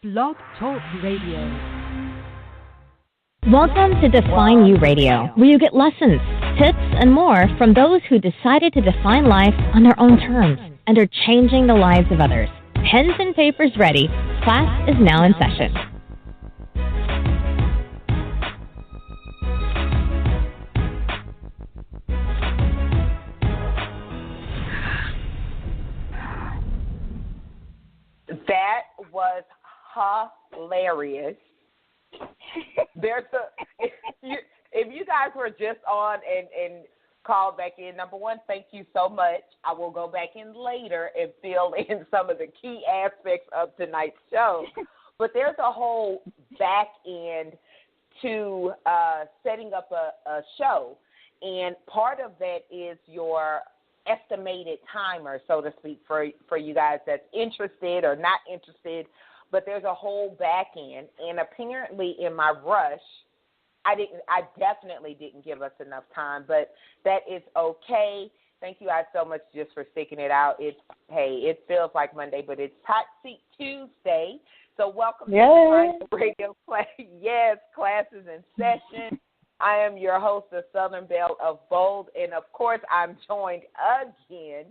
Blog Talk Radio. Welcome to Define You Radio, where you get lessons, tips, and more from those who decided to define life on their own terms and are changing the lives of others. Pens and papers ready. Class is now in session. That was hilarious. If you guys were just on and called back in, number one, thank you so much. I will go back in later and fill in some of the key aspects of tonight's show. But there's a whole back end to setting up a show, and part of that is your estimated timer, so to speak, for you guys that's interested or not interested. But there's a whole back end, and apparently in my rush, I definitely didn't give us enough time, but that is okay. Thank you guys so much just for sticking it out. It feels like Monday, but it's Hot Seat Tuesday. So welcome to the Radio Class. Yes, class is in session. I am your host, the Southern Belle of Bold, and of course I'm joined again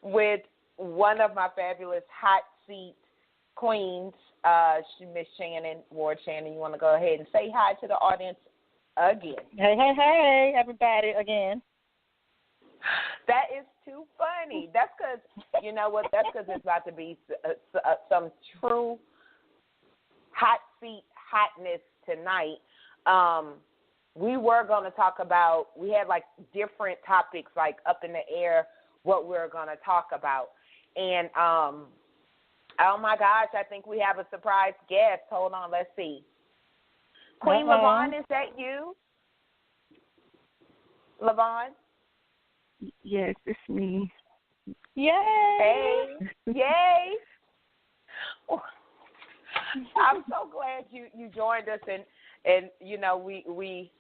with one of my fabulous hot seat queens, Miss Shannon-Ward. Shannon, you want to go ahead and say hi to the audience again? Hey, everybody again. That is too funny. That's because, you know what, that's because it's about to be some true hot seat hotness tonight. We were going to talk about, we had like different topics like up in the air what we're going to talk about. And, oh my gosh, I think we have a surprise guest. Hold on, let's see. Queen Lyvonne, is that you? Lyvonne? Yes, it's me. Yay! Hey, yay! I'm so glad you joined us, and you know we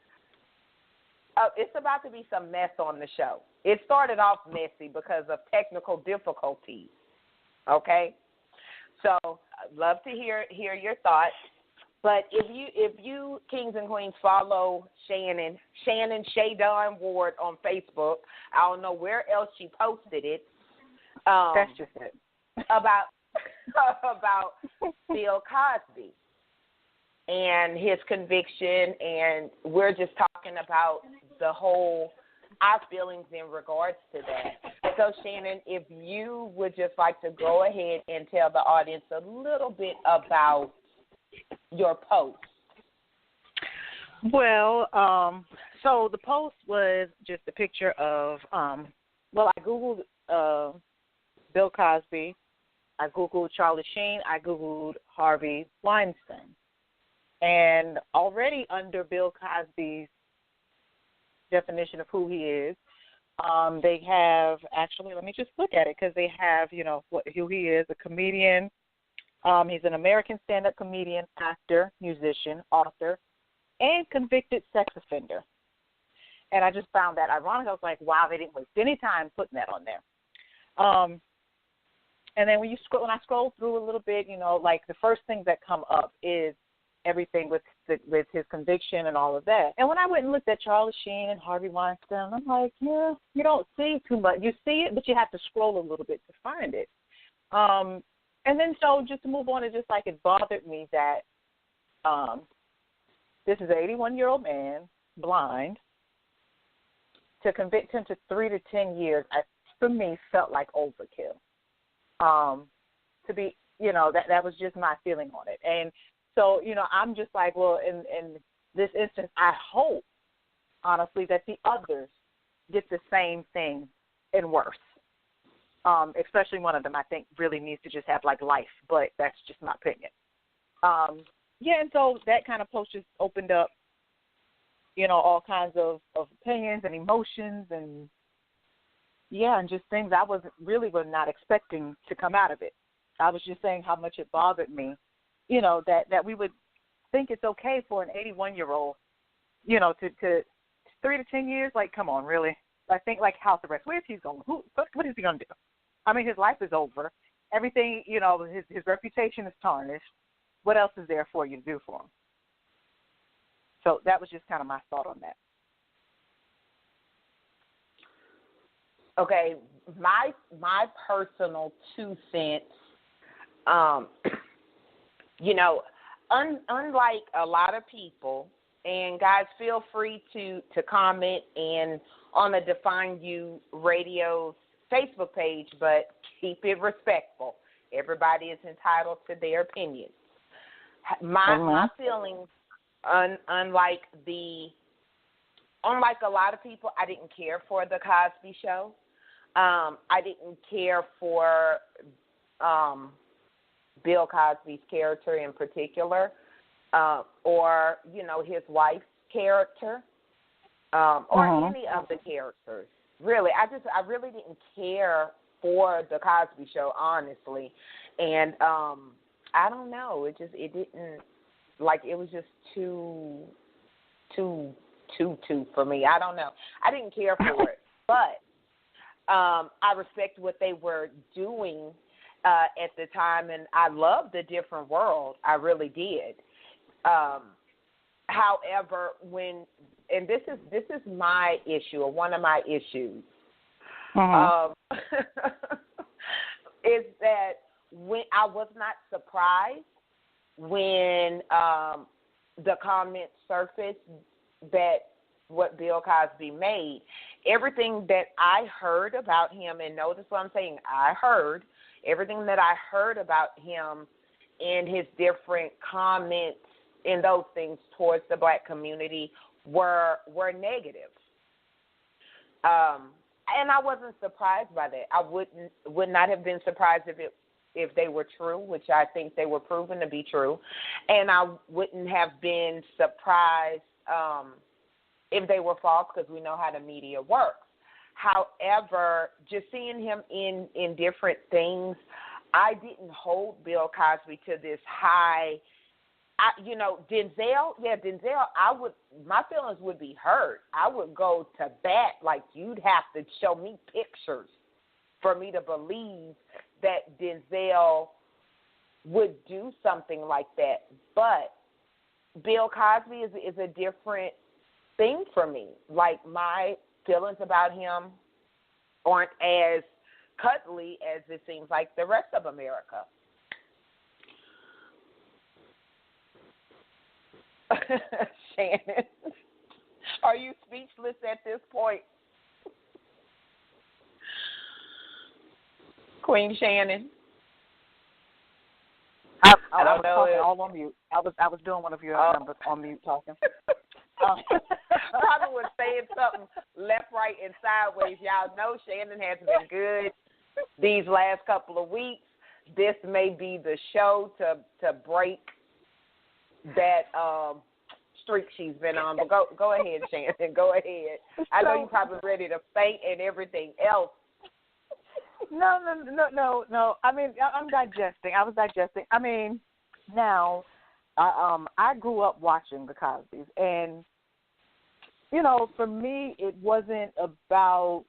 it's about to be some mess on the show. It started off messy because of technical difficulties. Okay, so I'd love to hear your thoughts. But if you kings and queens follow Shannon Shannon-Ward on Facebook, I don't know where else she posted it. That's just it. About Bill Cosby and his conviction, and we're just talking about the whole our feelings in regards to that. So, Shannon, if you would just like to go ahead and tell the audience a little bit about your post. Well, so the post was just a picture of, I Googled Bill Cosby, I Googled Charlie Sheen, I Googled Harvey Weinstein. And already under Bill Cosby's definition of who he is, they have, actually, let me just look at it, because they have, who he is, a comedian. He's an American stand-up comedian, actor, musician, author, and convicted sex offender. And I just found that ironic. I was like, wow, they didn't waste any time putting that on there. And then when I scroll through a little bit, like the first things that come up is everything with his conviction and all of that. And when I went and looked at Charlie Sheen and Harvey Weinstein, I'm like, yeah, you don't see too much. You see it, but you have to scroll a little bit to find it. And then so just to move on, it's just like it bothered me that this is an 81-year-old man, blind. To convict him to 3 to 10 years, for me, felt like overkill. To be, that was just my feeling on it. And so, I'm just like, well, in this instance, I hope, honestly, that the others get the same thing and worse. Especially one of them, I think, really needs to just have, like, life. But that's just my opinion. And so that kind of post just opened up, all kinds of opinions and emotions and, and just things I was not expecting to come out of it. I was just saying how much it bothered me, that we would think it's okay for an 81-year-old, to 3 to 10 years. Like, come on, really? I think like house arrest. Where's he going? What is he going to do? I mean, his life is over. everything, you know, his reputation is tarnished. What else is there for you to do for him? So that was just kind of my thought on that. Okay, my personal 2 cents, you know, unlike a lot of people, and guys, feel free to comment and on the Define You Radio's Facebook page, but keep it respectful. Everybody is entitled to their opinions. My feelings, unlike a lot of people, I didn't care for the Cosby Show. I didn't care for Bill Cosby's character in particular, or, you know, his wife's character, or any of the characters. Really, I really didn't care for the Cosby Show, honestly. And I don't know, it didn't, like, it was just too for me. I don't know. I didn't care for it, but I respect what they were doing at the time, and I loved The Different World. I really did. However, and this is my issue, or one of my issues, is that when I was not surprised when the comments surfaced that what Bill Cosby made. Everything that I heard about him, and notice what I'm saying, everything that I heard about him in his different comments and those things towards the black community were negative. And I wasn't surprised by that. I would not have been surprised if they were true, which I think they were proven to be true, and I wouldn't have been surprised if they were false, because we know how the media works. However, just seeing him in different things, I didn't hold Bill Cosby to this high. Denzel, my feelings would be hurt. I would go to bat, like, you'd have to show me pictures for me to believe that Denzel would do something like that. But Bill Cosby is a different thing for me. Like, my feelings about him aren't as cuddly as it seems like the rest of America. Shannon, are you speechless at this point? Queen Shannon? I was talking all on mute. I was doing one of your numbers on mute talking. Probably was saying something left, right, and sideways. Y'all know Shannon has been good these last couple of weeks. This may be the show to break that streak she's been on. But go ahead, Shannon. Go ahead. I know you're probably ready to faint and everything else. No. I mean, I'm digesting. I was digesting. I mean, now, I grew up watching the Cosbys, and, you know, for me, it wasn't about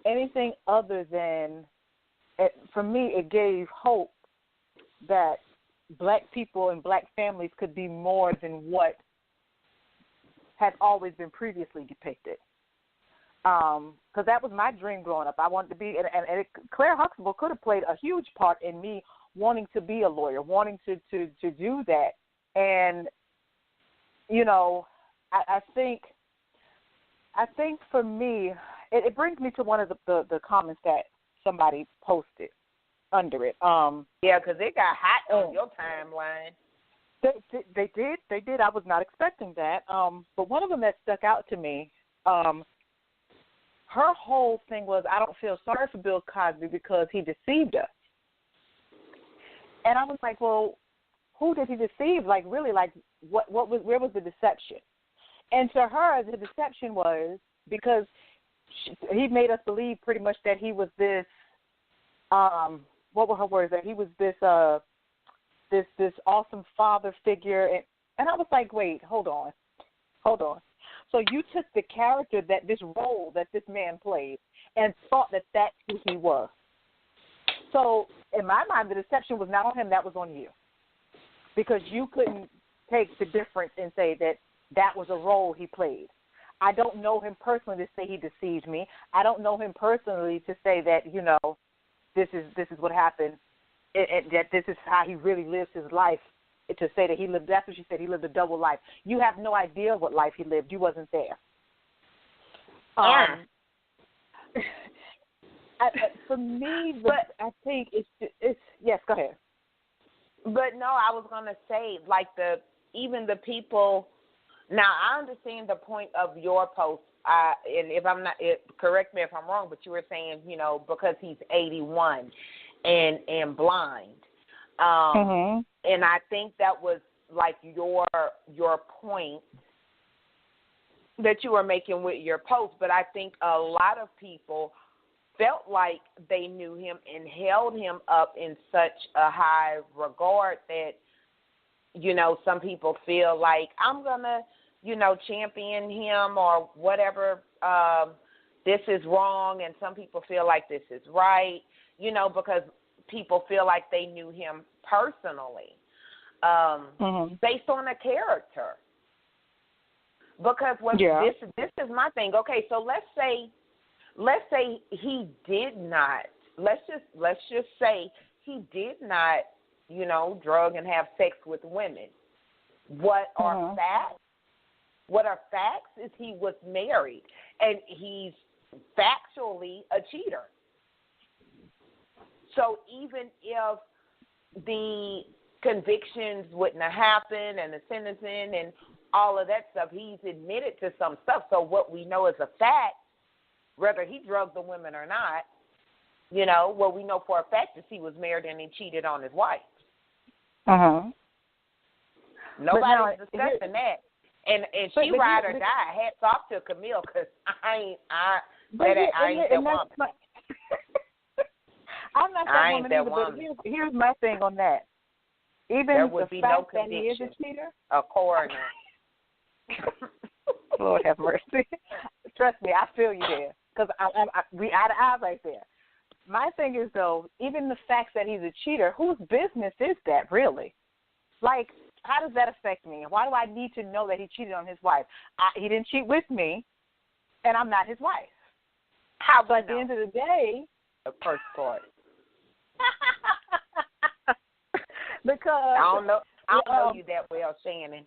anything other than, for me, it gave hope that black people and black families could be more than what had always been previously depicted. Because that was my dream growing up. I wanted to be, and Claire Huxtable could have played a huge part in me wanting to be a lawyer, wanting to do that. And, you know, I think for me, it brings me to one of the comments that somebody posted under it. Yeah, because it got hot on your timeline. They did. I was not expecting that. But one of them that stuck out to me, her whole thing was, I don't feel sorry for Bill Cosby because he deceived us. And I was like, well, who did he deceive? Like, really, like, where was the deception? And to her, the deception was because he made us believe pretty much that he was this, what were her words? That he was this awesome father figure. And I was like, wait, hold on. So you took the character, this role that this man played, and thought that that's who he was. So in my mind, the deception was not on him, that was on you. Because you couldn't take the difference and say that was a role he played. I don't know him personally to say he deceived me. I don't know him personally to say that, this is what happened, and that this is how he really lives his life, to say that he lived, that's what she said, he lived a double life. You have no idea what life he lived. You wasn't there. For me, I think it's yes, go ahead. But no, I was going to say, like, even the people, now I understand the point of your post, and if I'm not, correct me if I'm wrong, but you were saying, because he's 81 and blind. And I think that was like your point that you were making with your post, but I think a lot of people felt like they knew him and held him up in such a high regard that, some people feel like I'm going to, champion him or whatever, this is wrong, and some people feel like this is right, because people feel like they knew him personally, based on a character. Because this is my thing. Okay, so let's say he did not. Let's just say he did not, drug and have sex with women. What are facts? What are facts is he was married, and he's factually a cheater. So even if the convictions wouldn't have happened and the sentencing and all of that stuff, he's admitted to some stuff. So what we know is a fact, whether he drugged the women or not, what we know for a fact is he was married and he cheated on his wife. Nobody's discussing that. And she ride or die. Hats off to Camille, because I ain't that woman. I'm not that woman either, but here's my thing on that. Even there would be no that he is a cheater? A coroner. Lord have mercy. Trust me, I feel you there, because we eye to eye right there. My thing is, though, even the fact that he's a cheater, whose business is that, really? Like, how does that affect me? Why do I need to know that he cheated on his wife? He didn't cheat with me, and I'm not his wife. So at the end of the day, the first part. Because I don't know you that well, Shannon.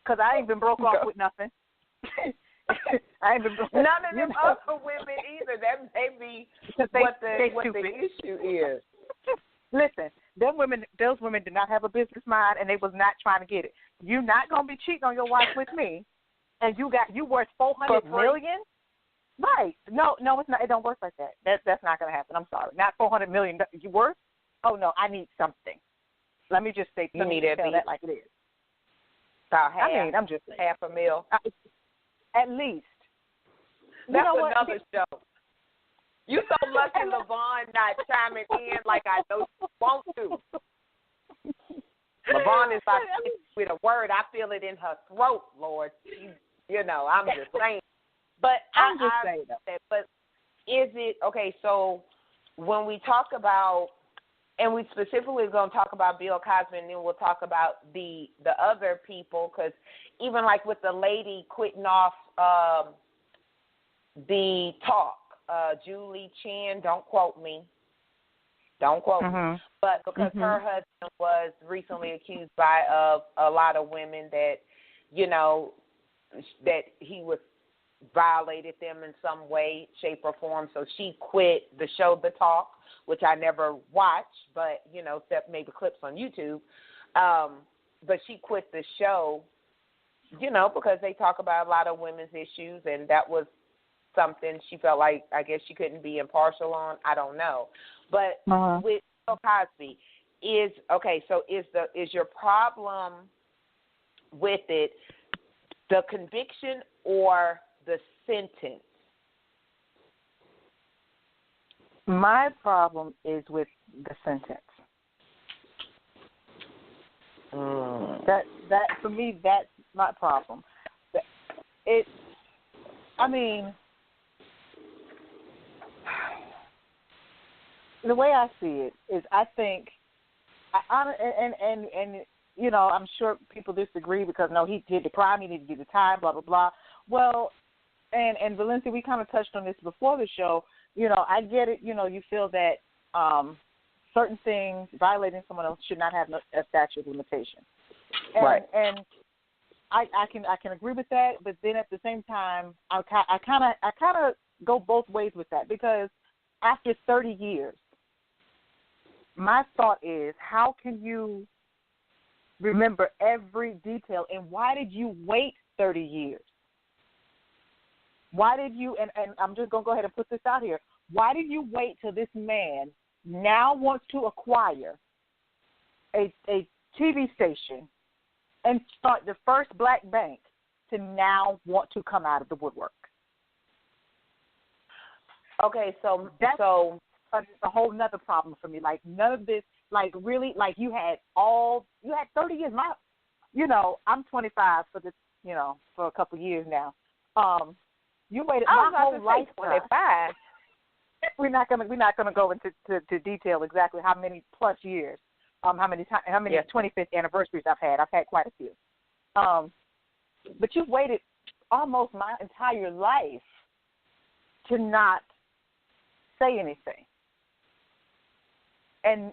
Because I ain't been broke off with nothing. I ain't been broke. None of them other women either. That may be what the issue is. Listen, those women did not have a business mind, and they was not trying to get it. You're not gonna be cheating on your wife with me, and you worth $400 million. Right? No, it's not. It don't work like that. That's not gonna happen. I'm sorry. Not $400 million. You worth? Oh no, I need something. Let me just say, tell that like it is. About half. I'm just saying. $500,000. At least. That's another show. You so lucky Lyvonne not chiming in like I know she want to. Lyvonne is like, with a word, I feel it in her throat, Lord. I'm just saying. But I'm just saying that. But is it, okay, so when we talk about, and we specifically going to talk about Bill Cosby, and then we'll talk about the other people, because even like with the lady quitting off the talk, Julie Chen, don't quote me, but because her husband was recently accused by a lot of women that, that he was violated them in some way, shape, or form. So she quit the show The Talk, which I never watched, but, except maybe clips on YouTube. But she quit the show, because they talk about a lot of women's issues, and that was something she felt like, I guess she couldn't be impartial on. I don't know. But with Bill Cosby, is your problem with it the conviction or the sentence? My problem is with the sentence. That for me, that's my problem. the way I see it is, I think, and you know, I'm sure people disagree because no, he did the crime, he needed to do the time, blah blah blah. Well, and Valencia, we kind of touched on this before the show. You know, I get it. You know, you feel that certain things, violating someone else, should not have a statute of limitation. And, right. And I can agree with that, but then at the same time, I kind of go both ways with that, because after 30 years, my thought is, how can you remember every detail, and why did you wait 30 years? Why did you, and I'm just going to go ahead and put this out here, why did you wait till this man now wants to acquire a TV station and start the first black bank to now want to come out of the woodwork? Okay, so that's a whole nother problem for me. Like, none of this, like, really, like, you had 30 years. I'm 25 for this, for a couple of years now. You waited my whole life. 25. We're not gonna go into detail exactly how many plus years, how many 25th anniversaries I've had. I've had quite a few. But you've waited almost my entire life to not say anything. And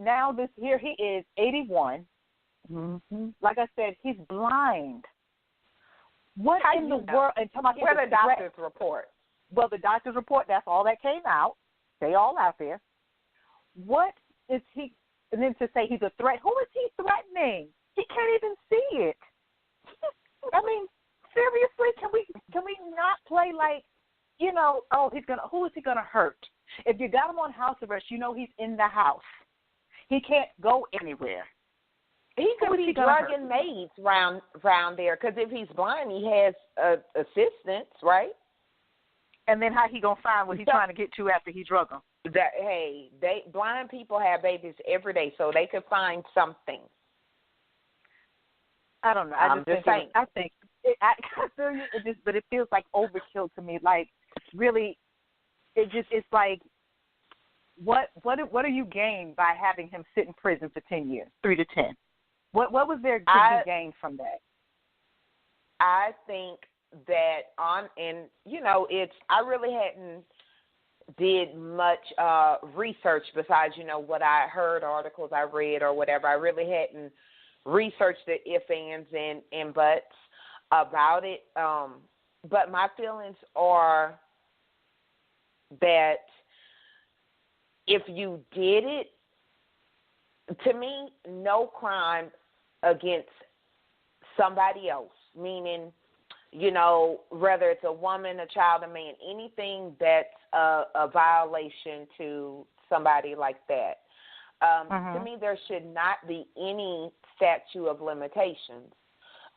now here he is, 81. Mm-hmm. Like I said, he's blind. What in the world? And where the doctor's report? Well, the doctor's report, that's all that came out. They all out there. What is he? And then to say he's a threat. Who is he threatening? He can't even see it. I mean, seriously, can we not play like, who is he gonna hurt? If you got him on house arrest, he's in the house. He can't go anywhere. He could be drugging maids round there, because if he's blind, he has assistants, right? And then how he gonna find what he's trying to get to after he drug them? Blind people have babies every day, so they could find something. I don't know. I feel you. But it feels like overkill to me. Like, really, it's like, what do you gain by having him sit in prison for 10 years, 3 to 10? What was there to be gained from that? I think that I really hadn't did much research besides, what I heard, articles I read or whatever. I really hadn't researched the ifs, ands, and buts about it. But my feelings are that if you did it, to me, no crime against somebody else, meaning, whether it's a woman, a child, a man, anything that's a violation to somebody like that. To me, there should not be any statute of limitations.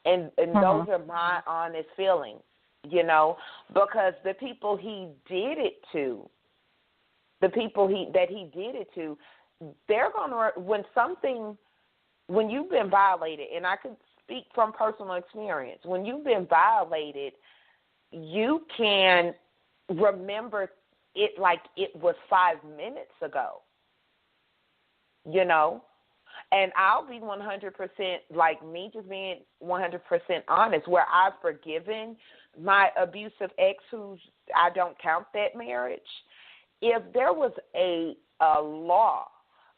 And those are my honest feelings, because the people he did it to, they're going to, when you've been violated, and I can speak from personal experience, when you've been violated, you can remember it like it was 5 minutes ago, And I'll be 100%, like me, just being 100% honest, where I've forgiven my abusive ex, I don't count that marriage. If there was a law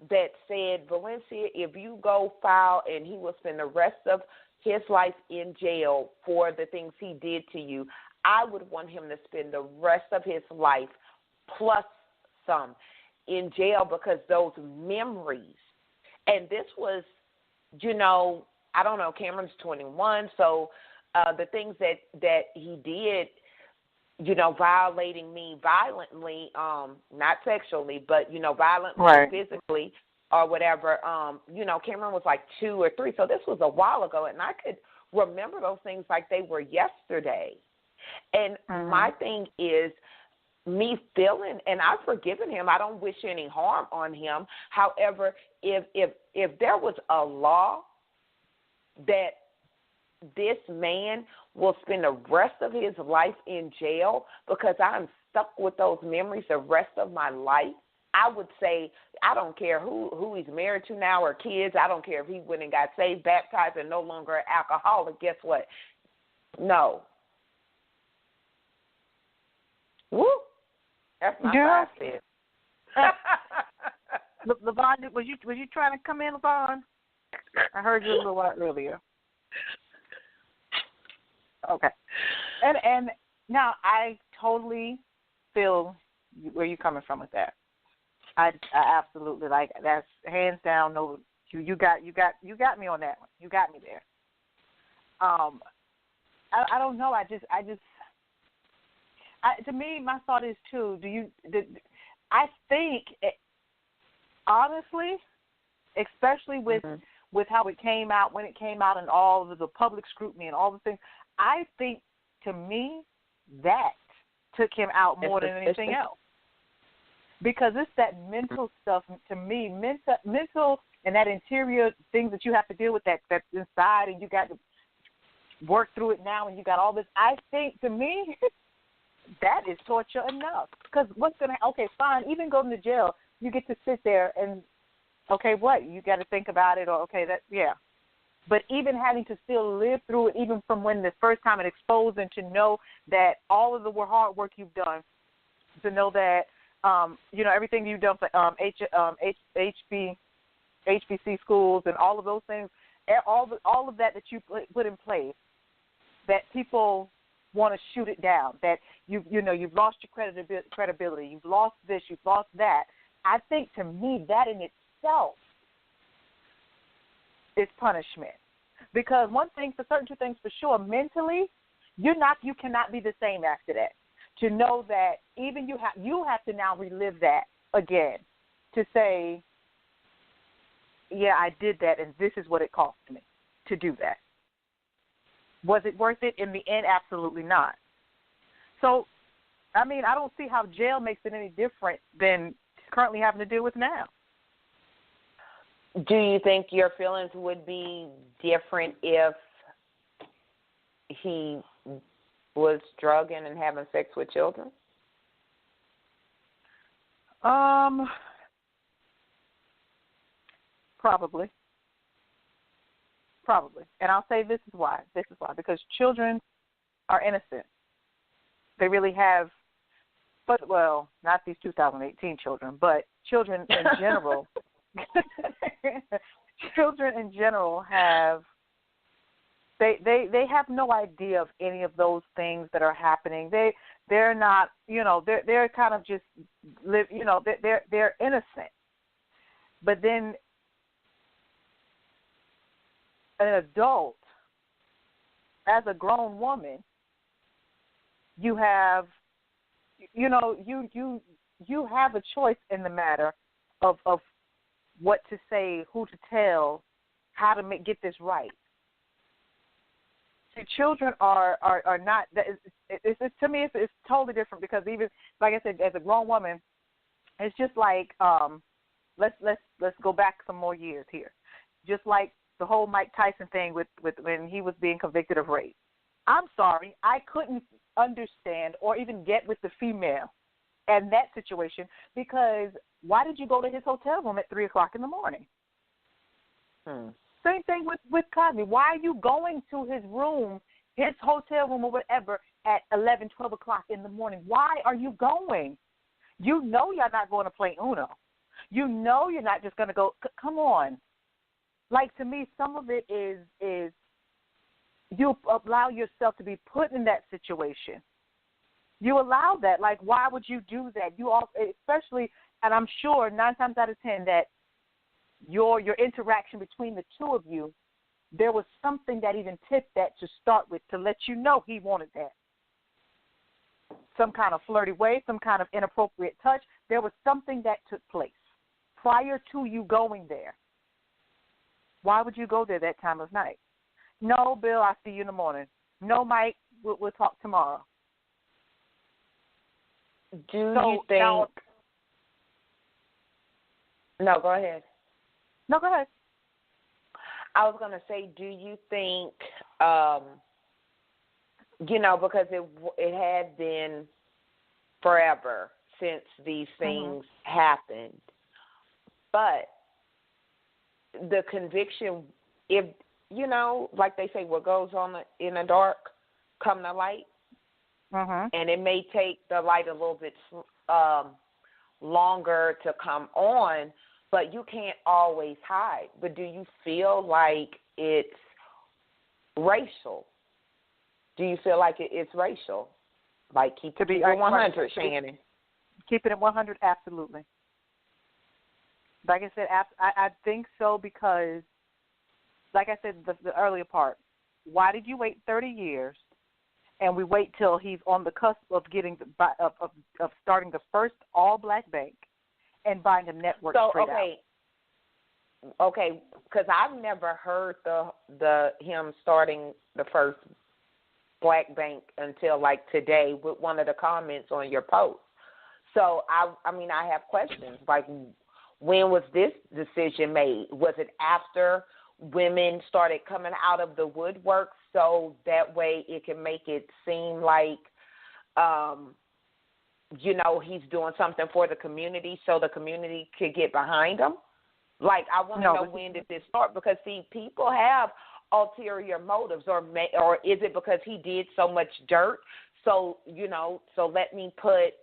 that said, Valencia, if you go file and he will spend the rest of his life in jail for the things he did to you, I would want him to spend the rest of his life plus some in jail, because those memories, and this was, I don't know, Cameron's 21, so the things that he did, violating me violently, not sexually, but, violently, right, physically or whatever, Cameron was like 2 or 3. So this was a while ago, and I could remember those things like they were yesterday. And my thing is me feeling, and I've forgiven him. I don't wish any harm on him. However, if there was a law that this man will spend the rest of his life in jail because I'm stuck with those memories the rest of my life, I would say I don't care who he's married to now or kids. I don't care if he went and got saved, baptized, and no longer an alcoholic. Guess what? No. Woo. That's my Girl. 5 cents. Lyvonne, was you trying to come in, Lyvonne? I heard you a little while earlier. Okay. And now I totally feel where you're coming from with that. I absolutely like it. That's hands down. No, you got me on that one. You got me there. I don't know. To me, my thought is too. I think honestly, especially with how it came out, when it came out, and all of the public scrutiny and all the things, I think to me that took him out more than anything else. Because it's that mental stuff to me, mental and that interior things that you have to deal with that's inside, and you got to work through it now, and you got all this. I think to me that is torture enough. Because okay, fine, even going to jail, you get to sit there and, okay, what? You got to think about it, or okay, yeah. But even having to still live through it, even from when the first time it exposed, and to know that all of the hard work you've done, to know that, everything you've done for HBC schools and all of those things, all of that you put in place, that people want to shoot it down, that you've lost your credibility, you've lost this, you've lost that. I think to me that in itself is punishment. Because one thing for certain, two things for sure, mentally, you cannot be the same after that. To know that even you have to now relive that again, to say, yeah, I did that, and this is what it cost me to do that. Was it worth it? In the end, absolutely not. So, I mean, I don't see how jail makes it any different than currently having to deal with now. Do you think your feelings would be different if he was drugging and having sex with children? Probably. And I'll say this is why. Because children are innocent. They really have, but, well, not these 2018 children, but children in general. Children in general have, they have no idea of any of those things that are happening. They're not, they're kind of just live, they're innocent. But then an adult, as a grown woman, you have, you have a choice in the matter of what to say, who to tell, how to get this right. See, children are not. To me, it's totally different, because even, like I said, as a grown woman, it's just like let's go back some more years here. Just like the whole Mike Tyson thing with when he was being convicted of rape. I'm sorry, I couldn't understand or even get with the female in that situation, because why did you go to his hotel room at 3:00 in the morning? Same thing with Cosby. Why are you going to his room, his hotel room or whatever, at 11, 12 o'clock in the morning? Why are you going? You know you're not going to play Uno. You know you're not just going to go, come on. Like, to me, some of it is you allow yourself to be put in that situation. You allow that. Like, why would you do that? You all, especially, and I'm sure 9 times out of 10 that your interaction between the two of you, there was something that even tipped that to start with, to let you know he wanted that. Some kind of flirty way, some kind of inappropriate touch. There was something that took place prior to you going there. Why would you go there that time of night? No, Bill, I'll see you in the morning. No, Mike, we'll talk tomorrow. You think... No, go ahead. No, go ahead. I was going to say, do you think, because it had been forever since these things happened. But the conviction, if, you know, like they say, what goes on in the dark come to light. And it may take the light a little bit longer to come on, but you can't always hide. But do you feel like it's racial? Do you feel like it's racial? Like, keep it 100, Shannon. Keep it at 100, absolutely. Like I said, I think so because, like I said, the earlier part, why did you wait 30 years and we wait till he's on the cusp of getting of starting the first all-black bank and buying a network straight out? Okay, because I've never heard the him starting the first black bank until like today with one of the comments on your post. So I mean I have questions like, when was this decision made? Was it after women started coming out of the woodwork so that way it can make it seem like, you know, he's doing something for the community so the community could get behind him? Like, I want to know, when did this start? Because, see, people have ulterior motives, or is it because he did so much dirt? So, you know, so let me put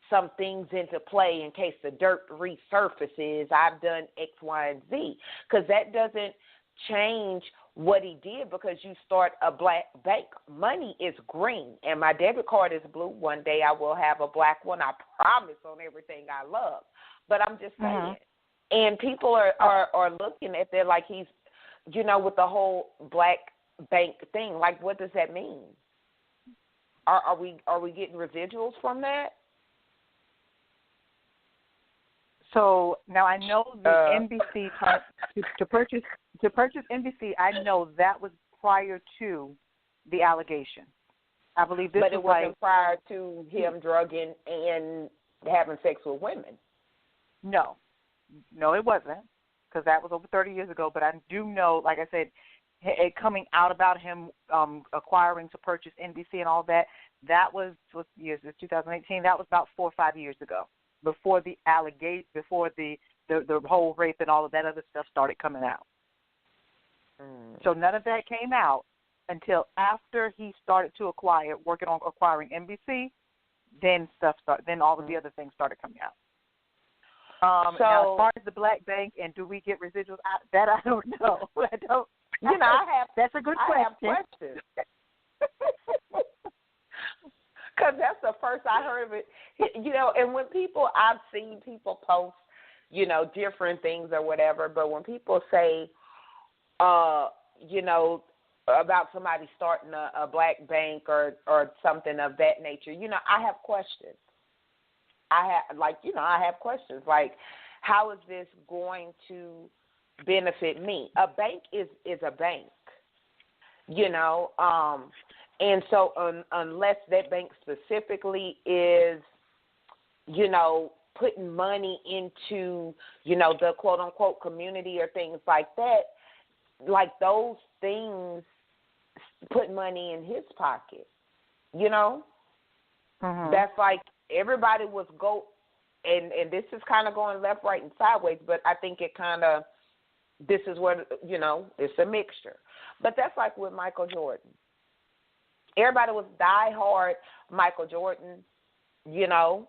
some things into play in case the dirt resurfaces. I've done X, Y, and Z. Because that doesn't change what he did because you start a black bank. Money is green, and my debit card is blue. One day I will have a black one, I promise, on everything I love. But I'm just saying. And people are looking at it like he's, you know, with the whole black bank thing. Like, what does that mean? Are we getting residuals from that? So now I know the NBC to purchase NBC. I know that was prior to the allegation. I believe this, but it wasn't prior to him drugging and having sex with women. No, it wasn't, because that was over 30 years ago. But I do know, like I said, it coming out about him acquiring to purchase NBC and all that. That was what years? 2018. That was about 4 or 5 years ago. Before the allegation, before the whole rape and all of that other stuff started coming out. So none of that came out until after he started to working on acquiring NBC. Then then all of the other things started coming out. So, now, as far as the black bank and do we get residuals, that I don't know. I don't. You know, that's a good question. I have questions. Because that's the first I heard of it, you know, and when I've seen people post, you know, different things or whatever, but when people say, you know, about somebody starting a black bank or something of that nature, you know, I have questions. I have questions like, how is this going to benefit me? A bank is a bank, you know, and so unless that bank specifically is, you know, putting money into, you know, the quote-unquote community or things like that, like those things put money in his pocket, you know? That's like everybody was and this is kind of going left, right, and sideways, but I think it kind of, this is where, you know, it's a mixture. But that's like with Michael Jordan. Everybody was diehard Michael Jordan, you know.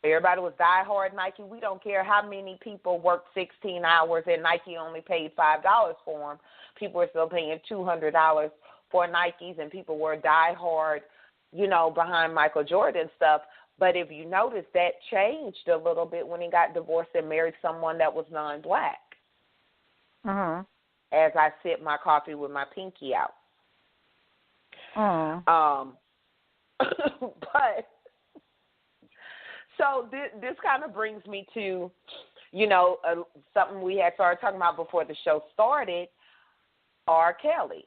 Everybody was diehard Nike. We don't care how many people worked 16 hours and Nike only paid $5 for them. People were still paying $200 for Nikes, and people were diehard, you know, behind Michael Jordan stuff. But if you notice, that changed a little bit when he got divorced and married someone that was non-black. As I sip my coffee with my pinky out. But so this kind of brings me to, you know, something we had started talking about before the show started, R. Kelly.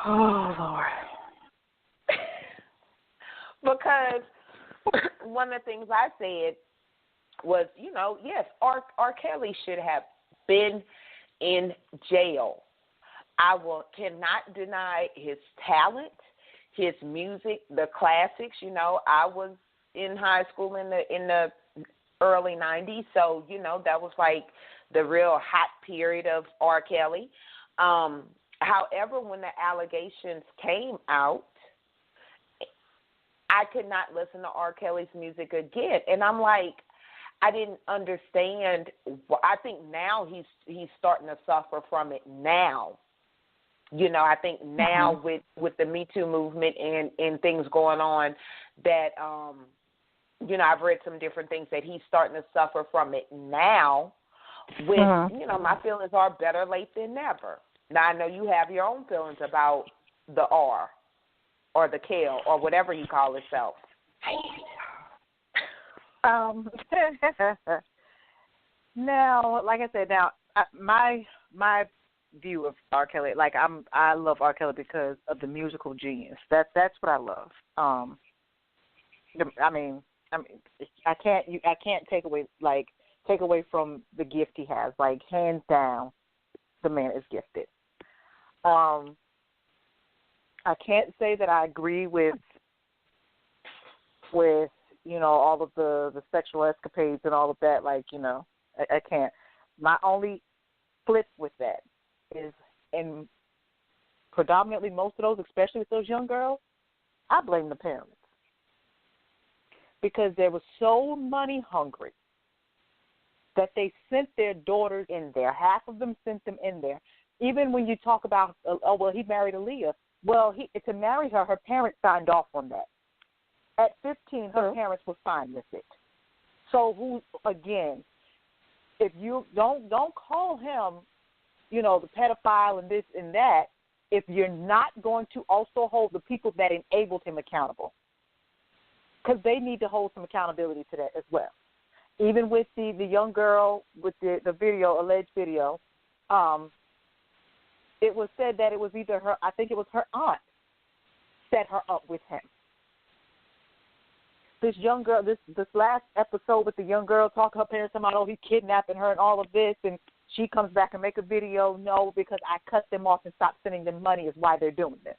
Oh, Lord. Because one of the things I said was, you know, yes, R. Kelly should have been in jail. I cannot deny his talent, his music, the classics. You know, I was in high school in the early 90s, so, that was like the real hot period of R. Kelly. However, when the allegations came out, I could not listen to R. Kelly's music again. And I'm like, I didn't understand. I think now he's starting to suffer from it now. I think now with the Me Too movement and things going on that, I've read some different things that he's starting to suffer from it now. With, my feelings are better late than never. Now, I know you have your own feelings about the R or the Kel or whatever you call yourself. Now, like I said, my view of R. Kelly, like I love R. Kelly because of the musical genius. That's what I love. I mean, I can't take away from the gift he has. Like, hands down, the man is gifted. I can't say that I agree with all of the sexual escapades and all of that. Like, I can't. My only flip with that is, and predominantly most of those, especially with those young girls, I blame the parents. Because they were so money hungry that they sent their daughters in there. Half of them sent them in there. Even when you talk about, he married Aaliyah. Well, to marry her, her parents signed off on that. At 15, her parents were fine with it. So, again, if you don't call him, the pedophile and this and that, if you're not going to also hold the people that enabled him accountable. Because they need to hold some accountability to that as well. Even with the young girl with the video, alleged video, it was said that it was either her, I think it was her aunt, set her up with him. This young girl, this last episode with the young girl talking to her parents about, he kidnapping her and all of this, and she comes back and make a video, no, because I cut them off and stopped sending them money is why they're doing this.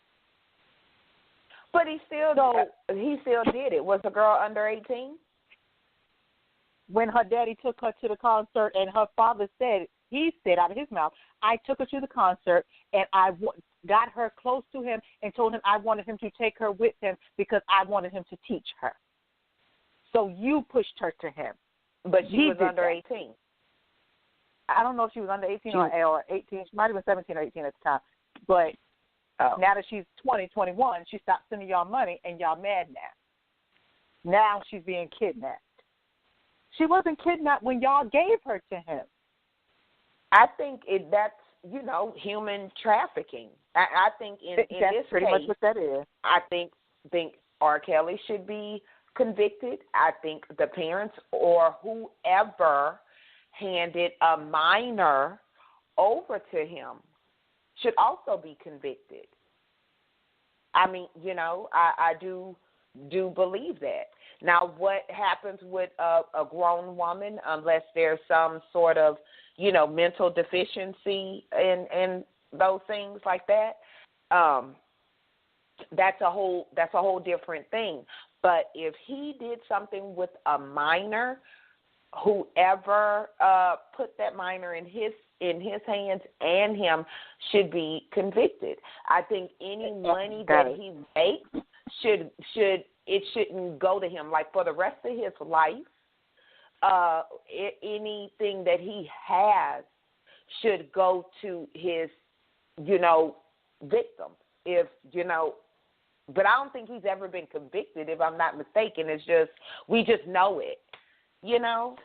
But he still did it. Was the girl under 18? When her daddy took her to the concert and her father he said out of his mouth, I took her to the concert and I got her close to him and told him I wanted him to take her with him because I wanted him to teach her. So you pushed her to him. But she was under 18. I don't know if she was under 18 or 18. She might have been 17 or 18 at the time. But now that she's 20, 21, she stopped sending y'all money and y'all mad now. Now she's being kidnapped. She wasn't kidnapped when y'all gave her to him. I think that's, human trafficking. I think in that's this pretty case, much what that is. I think R. Kelly should be convicted. I think the parents or whoever handed a minor over to him should also be convicted. I mean, I do believe that. Now, what happens with a grown woman, unless there's some sort of, mental deficiency and those things like that, that's a whole different thing. But if he did something with a minor, whoever put that minor in his hands and him should be convicted. I think any money that he makes shouldn't go to him. Like for the rest of his life, anything that he has should go to his, victim. But I don't think he's ever been convicted, if I'm not mistaken. It's just we just know it, No,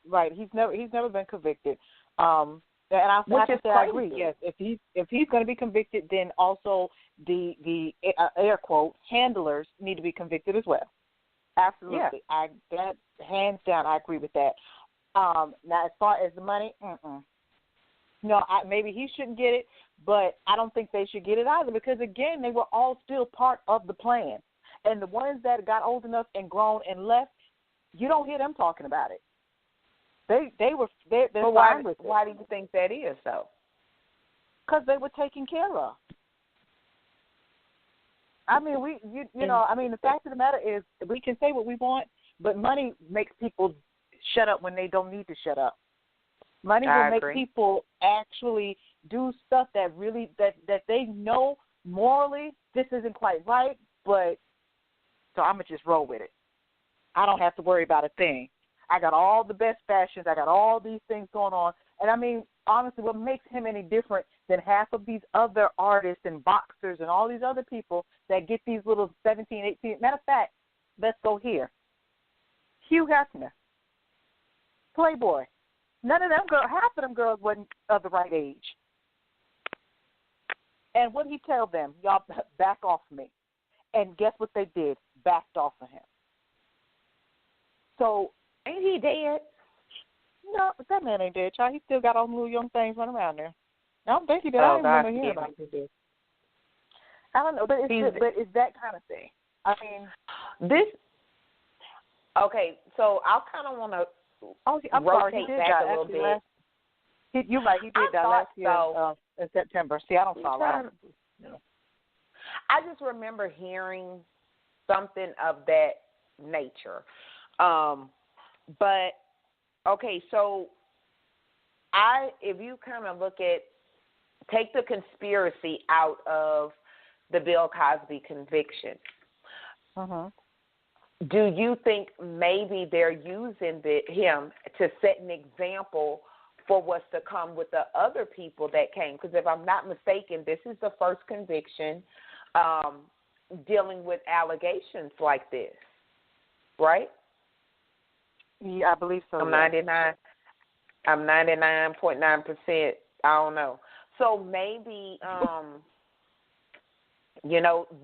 right. He's never been convicted. And I agree. Yes, if he's going to be convicted, then also the air quote handlers need to be convicted as well. Absolutely, yeah. That hands down, I agree with that. Now, as far as the money, no, maybe he shouldn't get it, but I don't think they should get it either because again, they were all still part of the plan, and the ones that got old enough and grown and left, you don't hear them talking about it. They're fine with it. Why do you think that is, though? Because they were taken care of. I mean, the fact of the matter is we can say what we want, but money makes people shut up when they don't need to shut up. Money will make people actually do stuff that really that they know morally this isn't quite right, but so I'm gonna just roll with it. I don't have to worry about a thing. I got all the best fashions. I got all these things going on. And I mean, honestly, what makes him any different than half of these other artists and boxers and all these other people that get these little 17, 18. Matter of fact, let's go here. Hugh Hefner, Playboy. None of them girls, half of them girls wasn't of the right age. And what did he tell them? Y'all back off me. And guess what they did? Backed off of him. So, ain't he dead? No, that man ain't dead, child. He still got all the little young things running around there. I don't think he did. I don't remember hearing about this. I don't know, but it's that kind of thing. I mean, okay, so I kind of want to I'm sorry, he did back die a little bit. You're right, he did die last year in September. See, I don't follow. I just remember hearing something of that nature. But, okay, so if you kind of take the conspiracy out of the Bill Cosby conviction, do you think maybe they're using him to set an example for what's to come with the other people that came? Because if I'm not mistaken, this is the first conviction dealing with allegations like this, right? Yeah, I believe so. I'm 99.9%. I don't know. So maybe,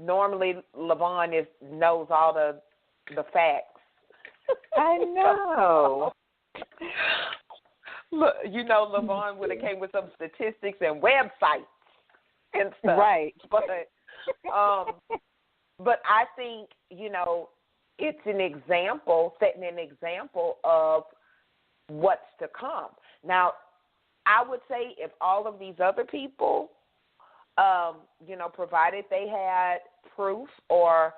normally Lyvonne knows all the facts. I know. Look, Lyvonne would have came with some statistics and websites and stuff. Right. But I think, it's an example, setting an example of what's to come. Now, I would say if all of these other people, provided they had proof or,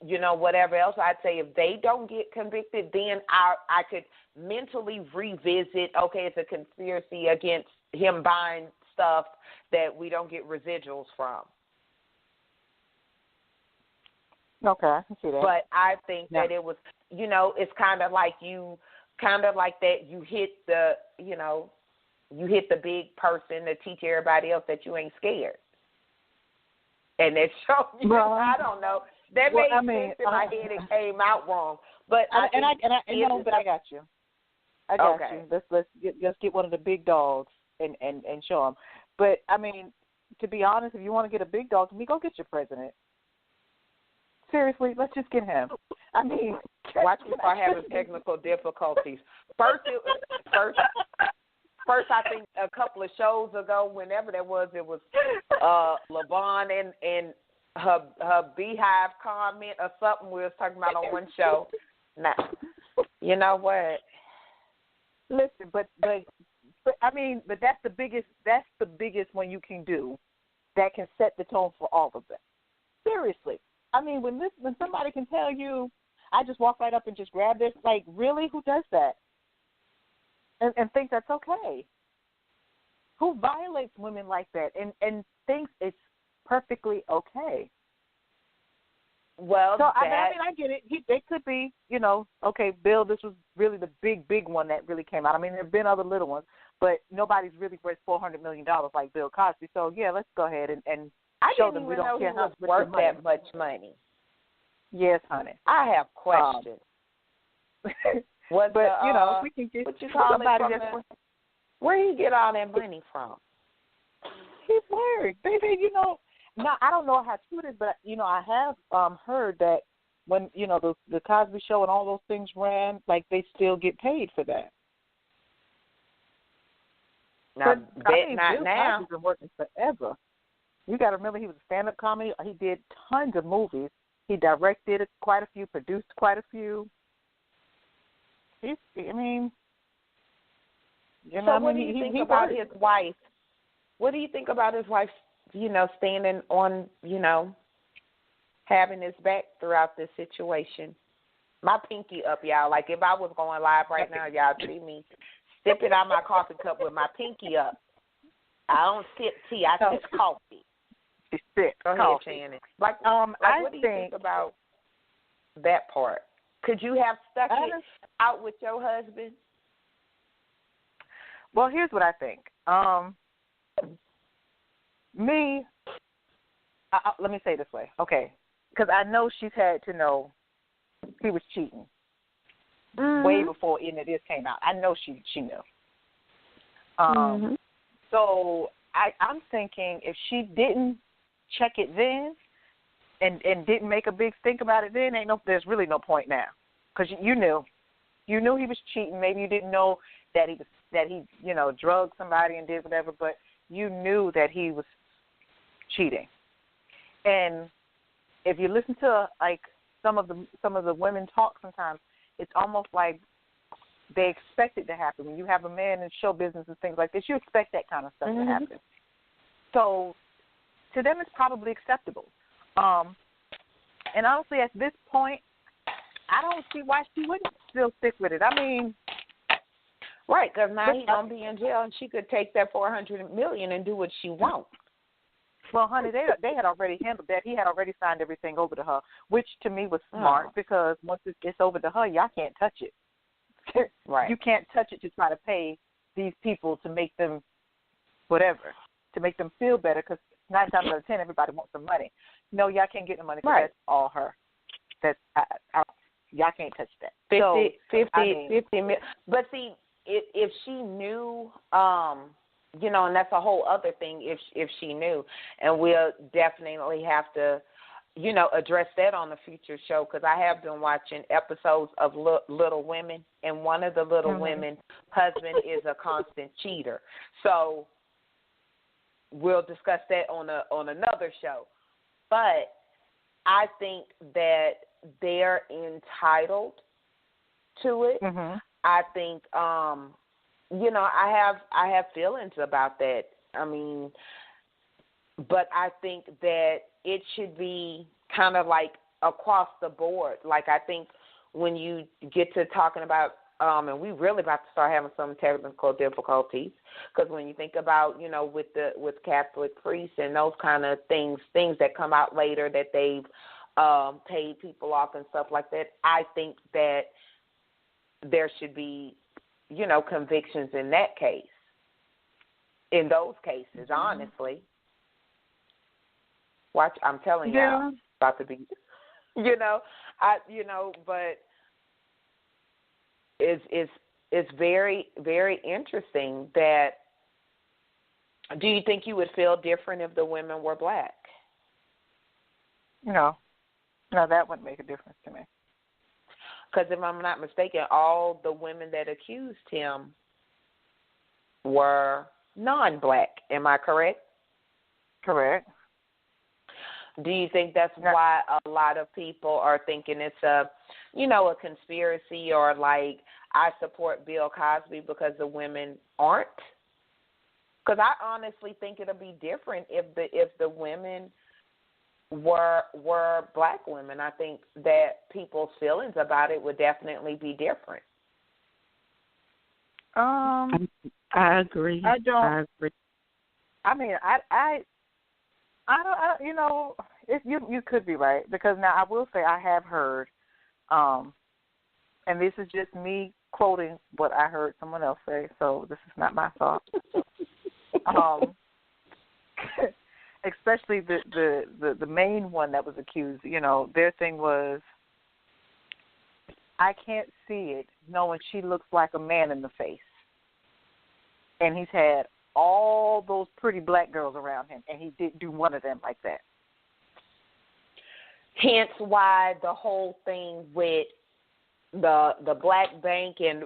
whatever else, I'd say if they don't get convicted, then I could mentally revisit, okay, it's a conspiracy against him buying stuff that we don't get residuals from. Okay, I can see that. But I think that it was, it's kind of like that you hit the big person to teach everybody else that you ain't scared. And that showed you, I don't know. That made sense in my head. It came out wrong. But I got you. I got you. Let's get one of the big dogs and show them. But, I mean, to be honest, if you want to get a big dog, go get your president. Seriously, let's just get him. I mean, watch me start having technical difficulties. First, I think a couple of shows ago, whenever that was, it was Lyvonne and her beehive comment or something we was talking about on one show. Now, you know what? Listen, but that's the biggest one you can do that can set the tone for all of them. Seriously. I mean, when somebody can tell you, I just walk right up and just grab this, like, really? Who does that? And think that's okay? Who violates women like that and thinks it's perfectly okay? Well, so I get it. They could be, okay, Bill, this was really the big one that really came out. I mean, there have been other little ones, but nobody's really worth $400 million like Bill Cosby. So, yeah, let's go ahead and show them we don't care how much worth that much money. Yes, honey. I have questions. But if we can get somebody where he get all that money from? He's married, baby. Now I don't know how true it is, but I have heard that when the Cosby Show and all those things ran, like they still get paid for that. Now, Bill Cosby's been working forever. You got to remember, he was a stand-up comedy. He did tons of movies. He directed quite a few, produced quite a few. So what do you think about his wife? What do you think about his wife, standing on, having his back throughout this situation. My pinky up, y'all. Like if I was going live right now, y'all see me sipping out my coffee cup with my pinky up. I don't sip tea. I sip coffee. She sips Go coffee. ahead, Shannon. Like what do you think about that part? Could you have stuck it out with your husband? Well, here's what I think. Let me say it this way, okay? Because I know she's had to know he was cheating way before any of this came out. I know she knew. So I'm thinking if she didn't check it then and didn't make a big stink about it then, there's really no point now, because you knew he was cheating. Maybe you didn't know that he drugged somebody and did whatever, but you knew that he was cheating. And if you listen to like some of the women talk sometimes, it's almost like they expect it to happen. When you have a man in show business and things like this, you expect that kind of stuff to happen. So to them, it's probably acceptable. And honestly, at this point, I don't see why she wouldn't still stick with it. I mean, right, because now he's gonna be in jail, and she could take that $400 million and do what she wants. Well, honey, they had already handled that. He had already signed everything over to her, which to me was smart, because once it gets over to her, y'all can't touch it. Right. You can't touch it to try to pay these people to make them whatever, to make them feel better, because 9 times out of 10, everybody wants some money. No, y'all can't get the money, because that's all her. Y'all can't touch that. 50 million. But see, if she knew, and that's a whole other thing if she knew. And we'll definitely have to, address that on a future show, because I have been watching episodes of Little Women, and one of the Little Women husband is a constant cheater. So we'll discuss that on another show. But I think that they're entitled to it. I think, I have feelings about that. I mean, but I think that it should be kind of like across the board. Like, I think when you get to talking about, and we really about to start having some technical difficulties, because when you think about, with Catholic priests and those kind of things that come out later that they've paid people off and stuff like that, I think that there should be, convictions in that case, in those cases, honestly. Watch, I'm telling you, it's about to be, but it's very, very interesting that, do you think you would feel different if the women were black? No, that wouldn't make a difference to me. Because if I'm not mistaken, all the women that accused him were non-black. Am I correct? Correct. Do you think that's why a lot of people are thinking it's a conspiracy, or like, I support Bill Cosby because the women aren't? Because I honestly think it'll be different if the women were black women. I think that people's feelings about it would definitely be different. I agree. I don't. I agree. I mean, I don't. You could be right, because now I will say I have heard, and this is just me quoting what I heard someone else say, so this is not my thought. Especially the main one that was accused, their thing was, I can't see it knowing she looks like a man in the face. And he's had all those pretty black girls around him, and he didn't do one of them like that. Hence why the whole thing with the black bank, and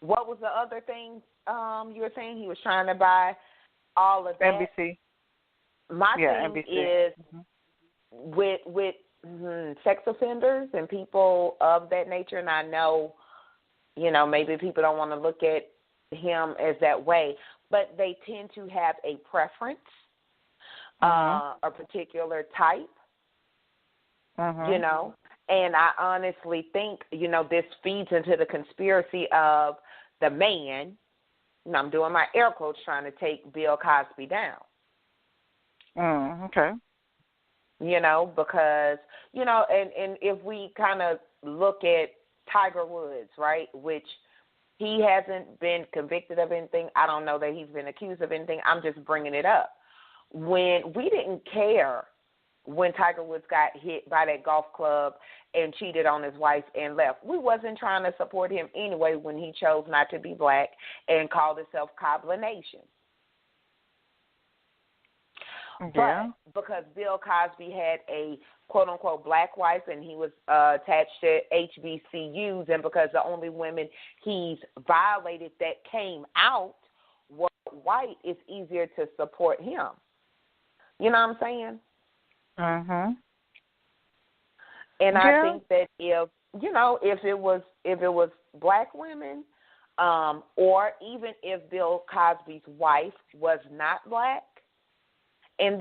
what was the other thing you were saying? He was trying to buy all of that. NBC. My thing NBC. is with sex offenders and people of that nature, and I know, maybe people don't want to look at him as that way, but they tend to have a preference, a particular type. you know. And I honestly think, you know, this feeds into the conspiracy of the man, and I'm doing my air quotes, trying to take Bill Cosby down. Okay. You know, because, you know, and if we kind of look at Tiger Woods, right, which he hasn't been convicted of anything. I don't know that he's been accused of anything. I'm just bringing it up. When we didn't care when Tiger Woods got hit by that golf club and cheated on his wife and left. We wasn't trying to support him anyway when he chose not to be black and called himself Cobbler Nation. Yeah. But because Bill Cosby had a quote-unquote black wife and he was attached to HBCUs, and because the only women he's violated that came out were white, it's easier to support him. You know what I'm saying? And I think that if it was black women, or even if Bill Cosby's wife was not black, and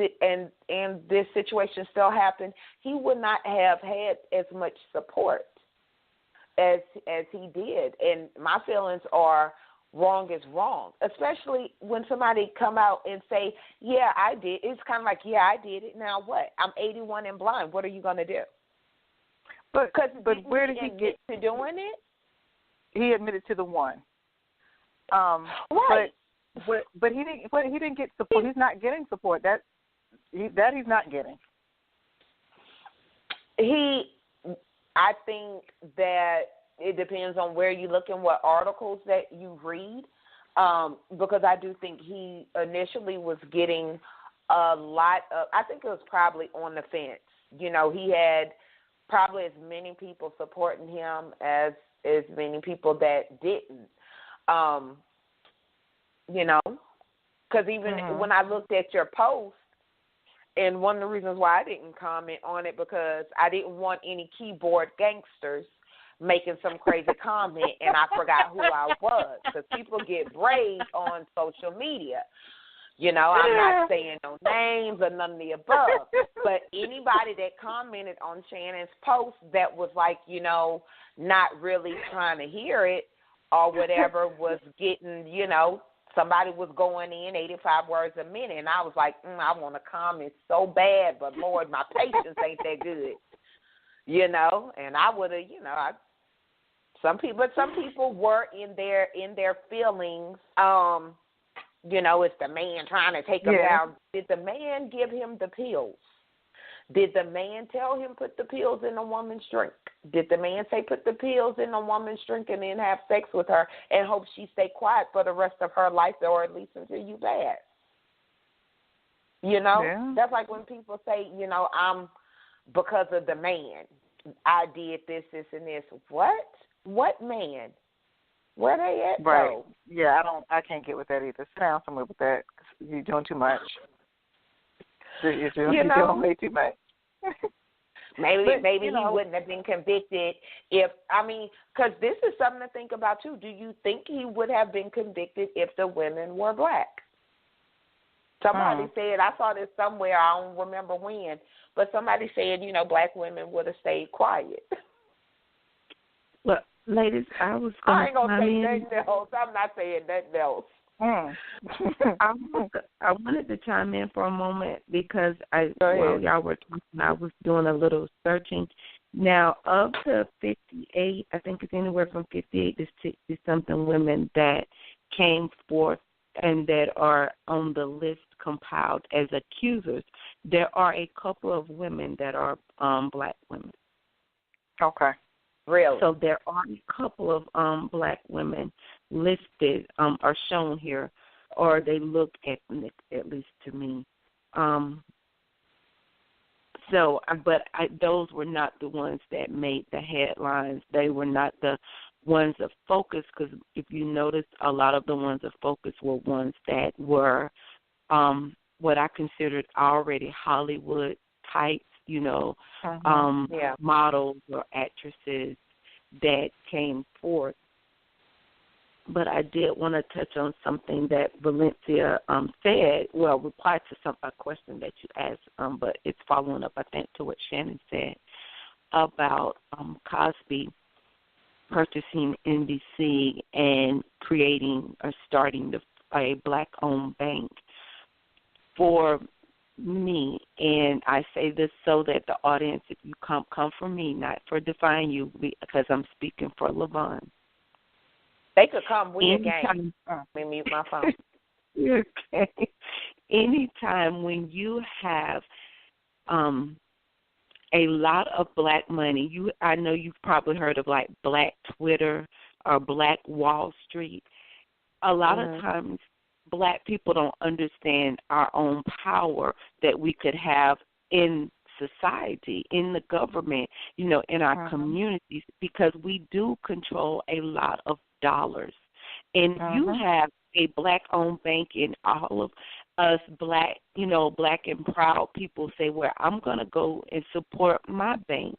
this situation still happened, he would not have had as much support as he did. And my feelings are wrong is wrong, especially when somebody come out and say, yeah, I did. It's kind of like, yeah, I did it. Now what? I'm 81 and blind. What are you going to do? But where did he get to doing it? He admitted to the one. Right. But he didn't get support. He's not getting support. That he's not getting. I think that it depends on where you look and what articles that you read, because I do think he initially was getting a lot of, I think it was probably on the fence. You know, he had probably as many people supporting him as many people that didn't. You know, because even when I looked at your post, and one of the reasons why I didn't comment on it, because I didn't want any keyboard gangsters making some crazy comment and I forgot who I was, because people get brave on social media. You know, I'm not saying no names or none of the above, but anybody that commented on Shannon's post that was like, you know, not really trying to hear it or whatever was getting, you know, somebody was going in 85 words a minute, and I was like, I want to comment so bad, but Lord, my patience ain't that good, you know. And I would have, you know, some people were in their feelings. You know, it's the man trying to take him down. Did the man give him the pills? Did the man tell him put the pills in a woman's drink? Did the man say put the pills in a woman's drink and then have sex with her and hope she stay quiet for the rest of her life, or at least until you pass? You know, that's like when people say, you know, I'm because of the man, I did this, and this. What man? Where they at? Right. Though? Yeah, I can't get with that either. Sit down somewhere with that. You're doing too much. You're doing way too much. Maybe he wouldn't have been convicted because this is something to think about too. Do you think he would have been convicted if the women were black? Somebody said, I saw this somewhere, I don't remember when, but somebody said, you know, black women would have stayed quiet. Well, ladies, I ain't gonna say nothing else. I'm not saying nothing else. I wanted to chime in for a moment because while y'all were talking, I was doing a little searching. Now, of the 58, I think it's anywhere from 58 to 60-something women that came forth and that are on the list compiled as accusers, there are a couple of women that are black women. Okay. Really? So there are a couple of black women listed or shown here, or they look ethnic, at least to me. Those were not the ones that made the headlines. They were not the ones of focus, because if you notice, a lot of the ones of focus were ones that were what I considered already Hollywood types, you know, models or actresses that came forth. But I did want to touch on something that Valencia said, replied to a question that you asked, but it's following up, I think, to what Shannon said. about Cosby purchasing NBC and creating or starting a black-owned bank, for me, and I say this so that the audience, if you come from me, not for defying you, because I'm speaking for Lyvonne. They could come with a game. Let me mute my phone. Okay. Anytime when you have a lot of black money, I know you've probably heard of like Black Twitter or Black Wall Street. A lot of times black people don't understand our own power that we could have in society, in the government, in our communities, because we do control a lot of dollars. And you have a black-owned bank, and all of us black, black and proud people say, well, I'm going to go and support my bank,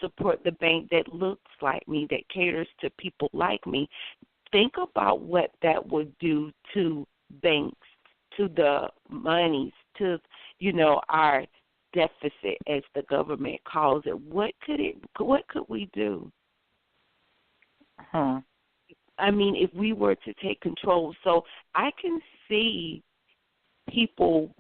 support the bank that looks like me, that caters to people like me. Think about what that would do to banks, to the monies, to, our deficit, as the government calls it. What could we do? I mean, if we were to take control. So I can see people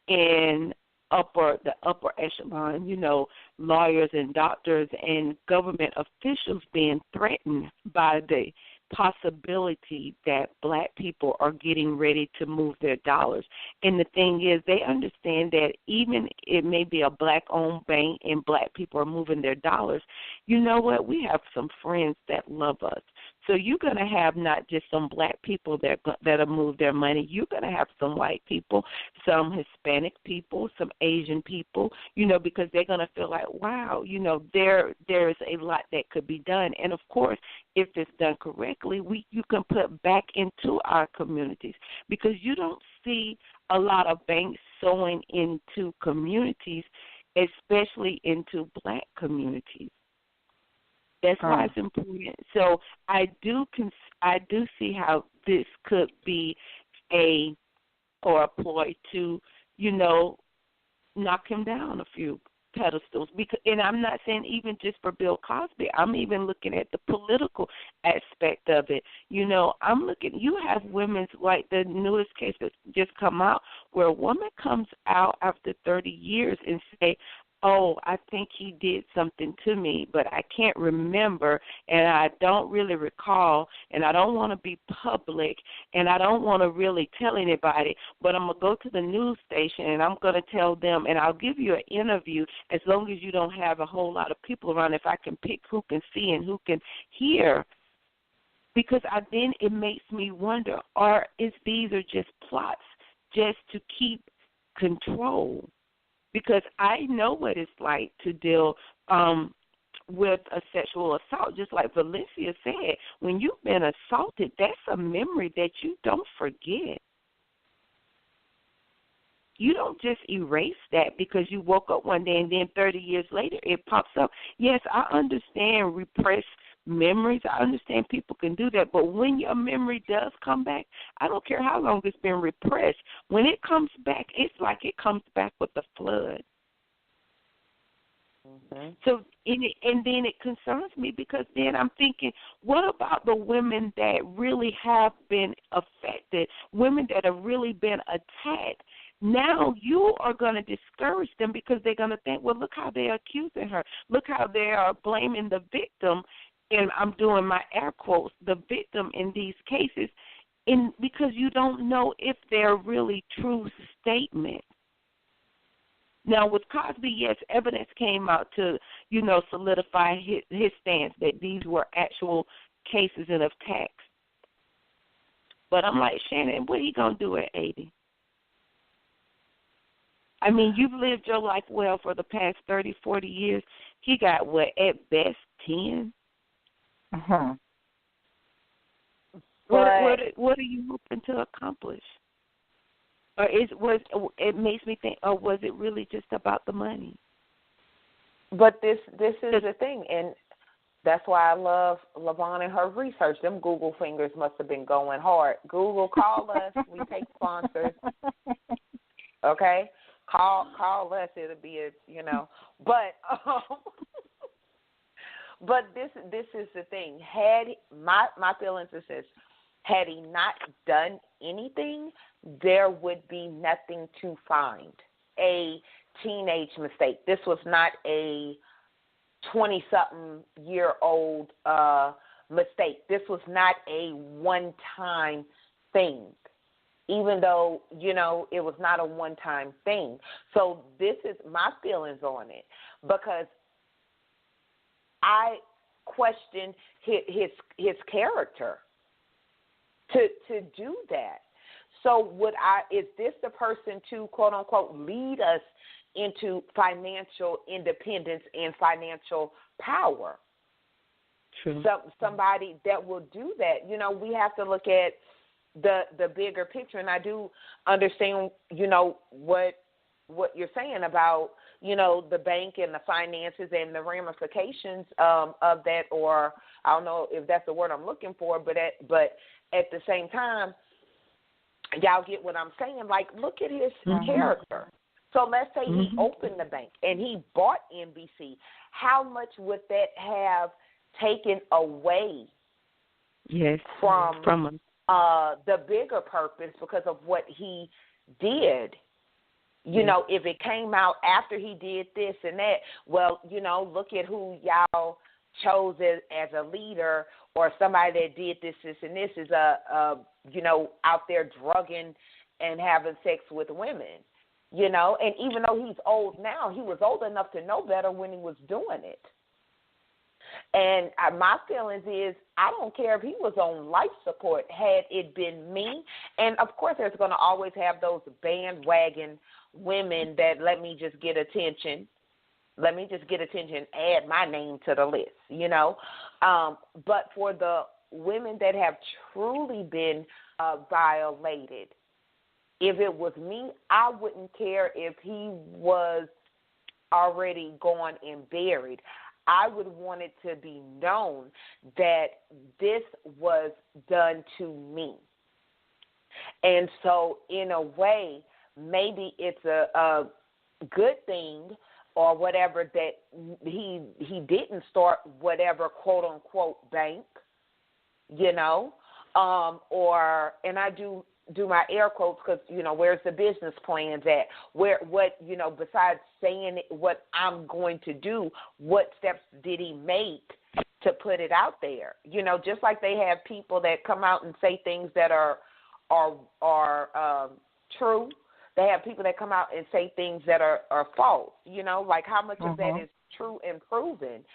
in the upper echelon, lawyers and doctors and government officials being threatened by the possibility that black people are getting ready to move their dollars. And the thing is, they understand that even it may be a black-owned bank and black people are moving their dollars, you know what? We have some friends that love us. So you're going to have not just some black people that'll move their money. You're going to have some white people, some Hispanic people, some Asian people, because they're going to feel like, wow, there's a lot that could be done. And, of course, if it's done correctly, you can put back into our communities, because you don't see a lot of banks sowing into communities, especially into black communities. That's why it's important. So I do see how this could be a ploy to, knock him down a few pedestals. And I'm not saying even just for Bill Cosby. I'm even looking at the political aspect of it. I'm looking. You have women's, like the newest case that just come out, where a woman comes out after 30 years and say, oh, I think he did something to me, but I can't remember, and I don't really recall, and I don't want to be public, and I don't want to really tell anybody, but I'm going to go to the news station, and I'm going to tell them, and I'll give you an interview as long as you don't have a whole lot of people around, if I can pick who can see and who can hear, because then it makes me wonder, these are just plots just to keep control? Because I know what it's like to deal with a sexual assault. Just like Valencia said, when you've been assaulted, that's a memory that you don't forget. You don't just erase that because you woke up one day and then 30 years later it pops up. Yes, I understand repressed memories. I understand people can do that. But when your memory does come back, I don't care how long it's been repressed. When it comes back, it's like it comes back with a flood. So, and then it concerns me, because then I'm thinking, what about the women that really have been affected, women that have really been attacked? Now you are going to discourage them, because they're going to think, well, look how they're accusing her. Look how they are blaming the victim, and I'm doing my air quotes, the victim in these cases, because you don't know if they're really true statements. Now, with Cosby, yes, evidence came out to, solidify his stance that these were actual cases and attacks. But I'm like, Shannon, what are you going to do at 80? I mean, you've lived your life well for the past 30, 40 years. He got, at best, 10? What are you hoping to accomplish? Or it makes me think, was it really just about the money? But this is the thing, and that's why I love Lyvonne and her research. Them Google fingers must have been going hard. Google, call us. We take sponsors. Okay? Call us. It'll be But But this is the thing. Had my feelings is this: had he not done anything, there would be nothing to find. A teenage mistake. This was not a 20-something-year-old mistake. This was not a one-time thing, even though, it was not a one-time thing. So this is my feelings on it, because I question his character to do that. So is this the person to, quote unquote, lead us into financial independence and financial power? True. Somebody that will do that. We have to look at the bigger picture, and I do understand, what you're saying about, the bank and the finances and the ramifications of that, or I don't know if that's the word I'm looking for, but at the same time, y'all get what I'm saying? Like, look at his character. So let's say he opened the bank and he bought NBC. How much would that have taken away from the bigger purpose because of what he did? If it came out after he did this and that, well, look at who y'all chose as a leader, or somebody that did this, and this is out there drugging and having sex with women, and even though he's old now, he was old enough to know better when he was doing it. And my feelings is, I don't care if he was on life support, had it been me. And, of course, there's going to always have those bandwagon women that let me just get attention, add my name to the list, But for the women that have truly been violated, if it was me, I wouldn't care if he was already gone and buried. I would want it to be known that this was done to me. And so, in a way, maybe it's a good thing or whatever that he didn't start whatever quote-unquote bank, and I do my air quotes because, where's the business plans at? Besides saying what I'm going to do, what steps did he make to put it out there? Just like they have people that come out and say things that are true. They have people that come out and say things that are false, like how much of that is true and proven.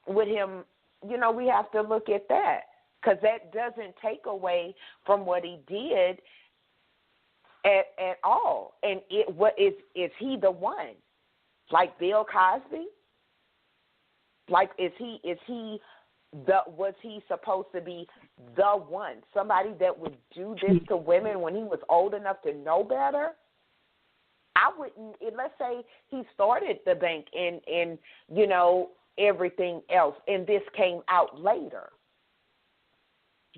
With him, we have to look at that, because that doesn't take away from what he did at all. And is he the one? Like Bill Cosby? Like was he supposed to be the one? Somebody that would do this to women when he was old enough to know better? I wouldn't. Let's say he started the bank and everything else, and this came out later.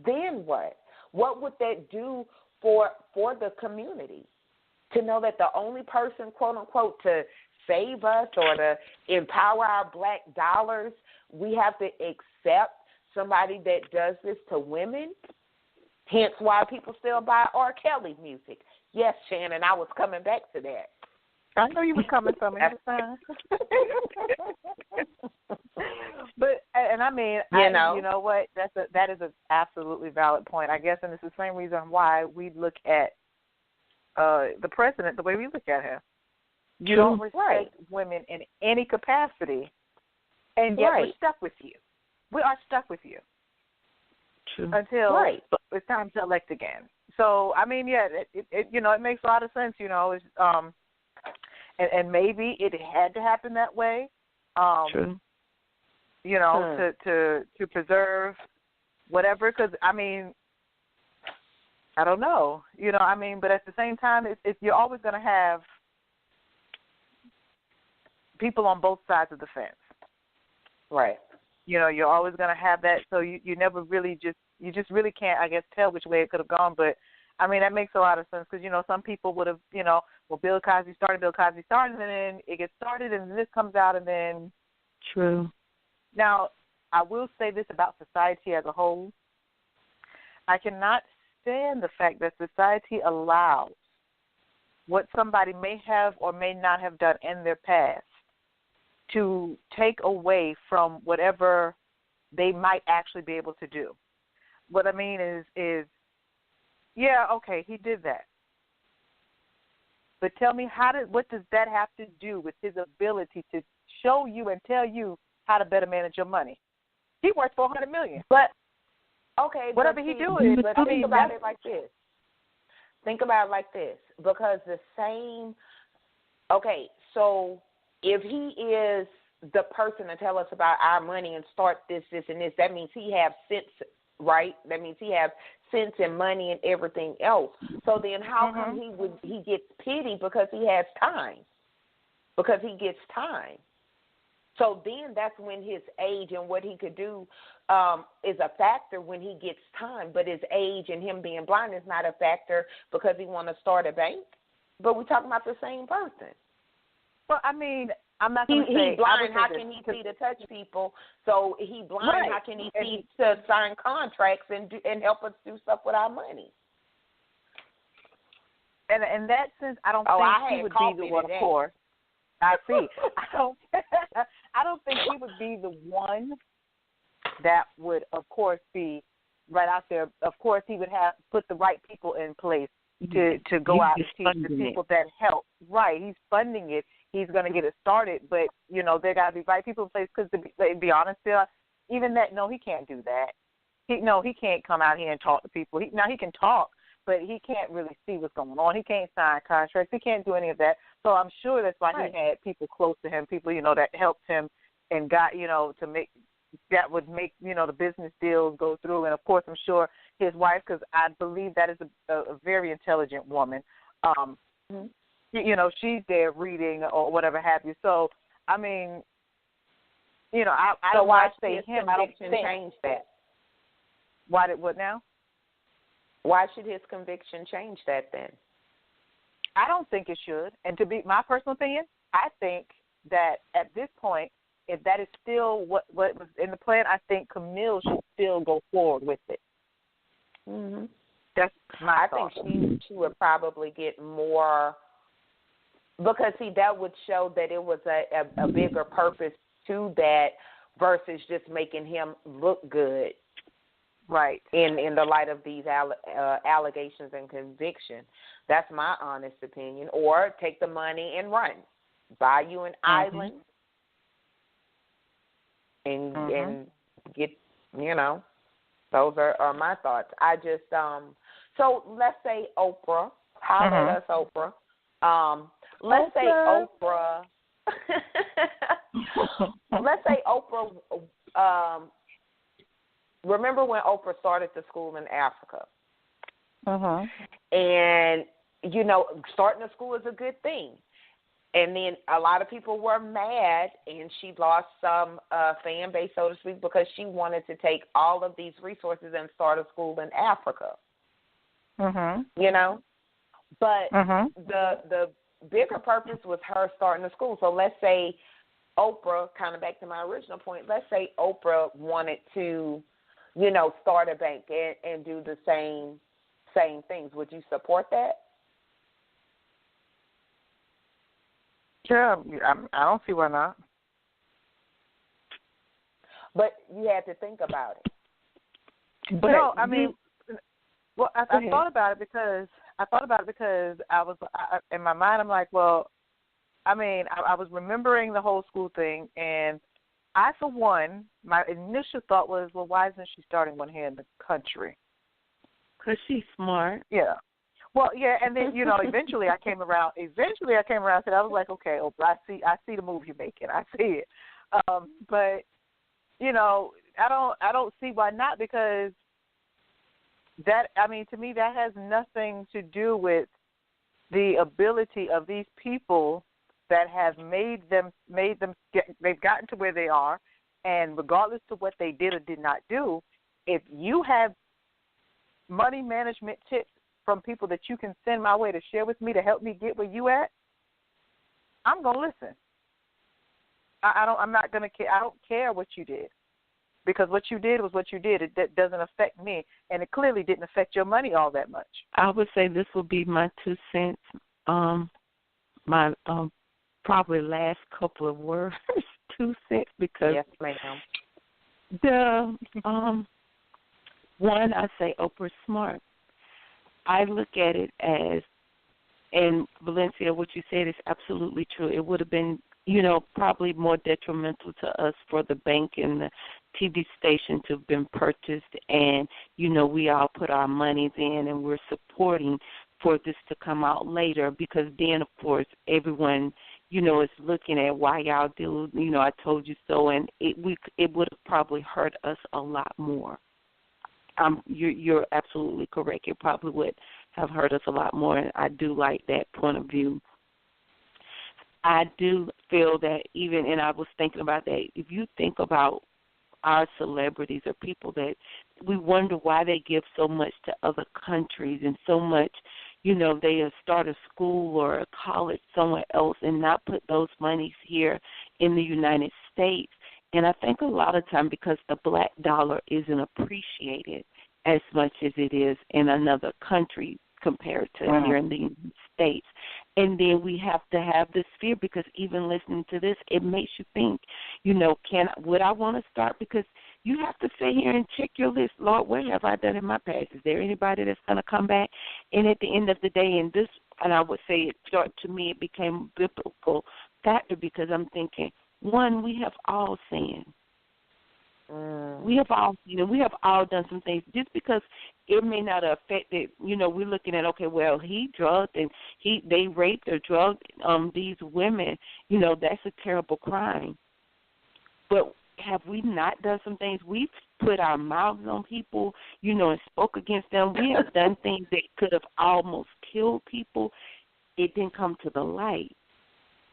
Then what? What would that do for the community? To know that the only person, quote unquote, to save us or to empower our black dollars, we have to accept somebody that does this to women. Hence why people still buy R. Kelly music. Yes, Shannon, I was coming back to that. I know you were coming from it. But I mean, you know what? That is an absolutely valid point. I guess, and it's the same reason why we look at the president the way we look at him. You don't respect women in any capacity, and yet we're stuck with you. We are stuck with you until it's time to elect again. So I mean, it makes a lot of sense. It's, and maybe it had to happen that way. True. To preserve whatever, because, I mean, I don't know, but at the same time, you're always going to have people on both sides of the fence. Right. You're always going to have that, so you never really you just really can't, I guess, tell which way it could have gone, but, I mean, that makes a lot of sense, because, some people would have, Bill Cosby started, and then it gets started, and this comes out, and then... True. Now, I will say this about society as a whole. I cannot stand the fact that society allows what somebody may have or may not have done in their past to take away from whatever they might actually be able to do. What I mean is yeah, okay, he did that. But tell me, what does that have to do with his ability to show you and tell you how to better manage your money? He worked for $100 million. But okay, whatever he do is. But think about it like this. Think about it like this, because the same. Okay, so if he is the person to tell us about our money and start this, and this, that means he has sense, right? That means he has sense and money and everything else. So then, how come he gets pity because he has time? Because he gets time. So then that's when his age and what he could do is a factor when he gets time. But his age and him being blind is not a factor because he want to start a bank. But we're talking about the same person. Well, I mean, I'm not going to say. He's blind. How can he see to touch people? So he blind. Right. How can he see to sign contracts and help us do stuff with our money? And in that sense, I don't think he would be the one. Of course, I see. I don't think he would be the one that would, of course, be right out there. Of course, he would have put the right people in place to go out and teach the people that help. Right, he's funding it. He's going to get it started, but there got to be right people in place. Because to be honest, Bill, even that, no, he can't do that. He can't come out here and talk to people. He can talk, but he can't really see what's going on. He can't sign contracts. He can't do any of that. So I'm sure that's why he had people close to him, people, that helped him and got, to make, that would make, the business deals go through. And, of course, I'm sure his wife, because I believe that is a very intelligent woman, she's there reading or whatever have you. So, I mean, I don't want to say him. I don't think change that. Why did what now? Why should his conviction change that then? I don't think it should. And to be my personal opinion, I think that at this point, if that is still what was in the plan, I think Camille should still go forward with it. Mm-hmm. That's my thought. I think she would probably get more, because, see, that would show that it was a bigger purpose to that versus just making him look good. Right. In the light of these allegations and conviction. That's my honest opinion. Or take the money and run. Buy you an island and get, those are my thoughts. I just, so let's say Oprah. Holler at us, Oprah. Let's say Oprah. Let's say Oprah. Remember when Oprah started the school in Africa? And, starting a school is a good thing. And then a lot of people were mad, and she lost some fan base, so to speak, because she wanted to take all of these resources and start a school in Africa. But the bigger purpose was her starting a school. So let's say Oprah, kind of back to my original point, let's say Oprah wanted to, start a bank and do the same things. Would you support that? Yeah, I don't see why not. But you had to think about it. But no, I mean, well, I thought about it because I was in my mind. I'm like, well, I mean, I was remembering the whole school thing, and I, for one, my initial thought was, well, why isn't she starting one here in the country? Because she's smart. Yeah. Well, yeah, and then eventually I came around. And said, I was like, okay, Oprah, I see the move you're making. I see it. But I don't see why not, because that, I mean, to me, that has nothing to do with the ability of these people that have they've gotten to where they are, and regardless of what they did or did not do, if you have money management tips from people that you can send my way to share with me to help me get where you at, I'm going to listen. I'm not gonna care. I don't care what you did, because what you did was what you did. It doesn't affect me, and it clearly didn't affect your money all that much. I would say this will be my 2 cents. My probably last couple of words, 2 cents, because yes, ma'am. The one, I say Oprah's smart. I look at it as, and Valencia, what you said is absolutely true. It would have been, probably more detrimental to us for the bank and the TV station to have been purchased, and, we all put our monies in and we're supporting for this to come out later, because then, of course, everyone, is looking at why y'all do, I told you so, and it would have probably hurt us a lot more. You're absolutely correct. It probably would have hurt us a lot more, and I do like that point of view. I do feel that even, and I was thinking about that, if you think about our celebrities or people that we wonder why they give so much to other countries and so much, they start a school or a college somewhere else and not put those monies here in the United States. And I think a lot of time because the black dollar isn't appreciated as much as it is in another country compared to here in the United States. And then we have to have this fear, because even listening to this, it makes you think, would I want to start? Because you have to sit here and check your list. Lord, what have I done in my past? Is there anybody that's going to come back? And at the end of the day, and I would say to me, it became a biblical factor, because I'm thinking, one, we have all sinned. We have all, we have all done some things. Just because it may not have affected, we're looking at, okay, well, he drugged and they raped or drugged these women. That's a terrible crime. But have we not done some things? We've put our mouths on people, and spoke against them. We have done things that could have almost killed people. It didn't come to the light.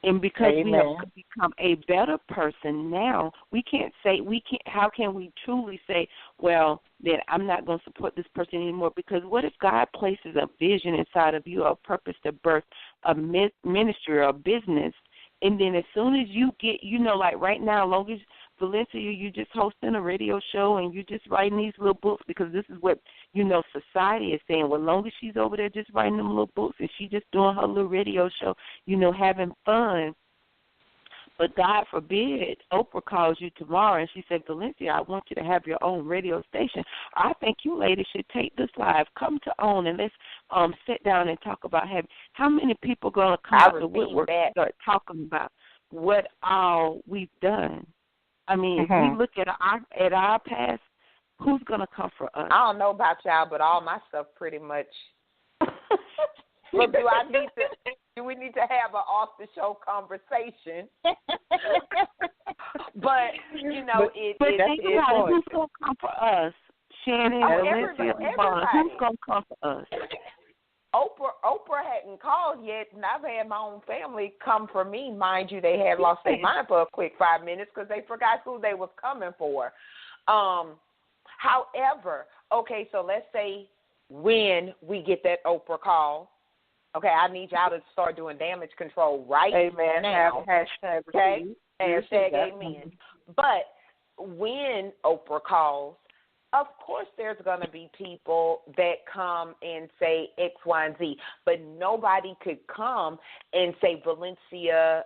And because we have become a better person now, how can we truly say, well, then I'm not going to support this person anymore? Because what if God places a vision inside of you, a purpose to birth a ministry or a business, and then as soon as you get, like right now, long as Valencia, you're just hosting a radio show and you're just writing these little books, because this is what, society is saying. Well, long as she's over there just writing them little books and she's just doing her little radio show, having fun. But God forbid, Oprah calls you tomorrow and she said, Valencia, I want you to have your own radio station. I think you ladies should take this live. Come to OWN and let's sit down and talk about how many people going to come out of the woodwork and start talking about what all we've done. I mean, if we look at our past, who's going to come for us? I don't know about y'all, but all my stuff pretty much. Look, do we need to have an off-the-show conversation? But, think about it. Who's going to come for us? Shannon, Valencia, Lyvonne. Who's going to come for us? Oprah hadn't called yet, and I've had my own family come for me. Mind you, they had lost their mind for a quick 5 minutes because they forgot who they was coming for. However, okay, so let's say when we get that Oprah call, okay, I need y'all to start doing damage control right now. Hashtag okay? Hashtag amen. But when Oprah calls, of course there's going to be people that come and say X, Y, and Z, but nobody could come and say Valencia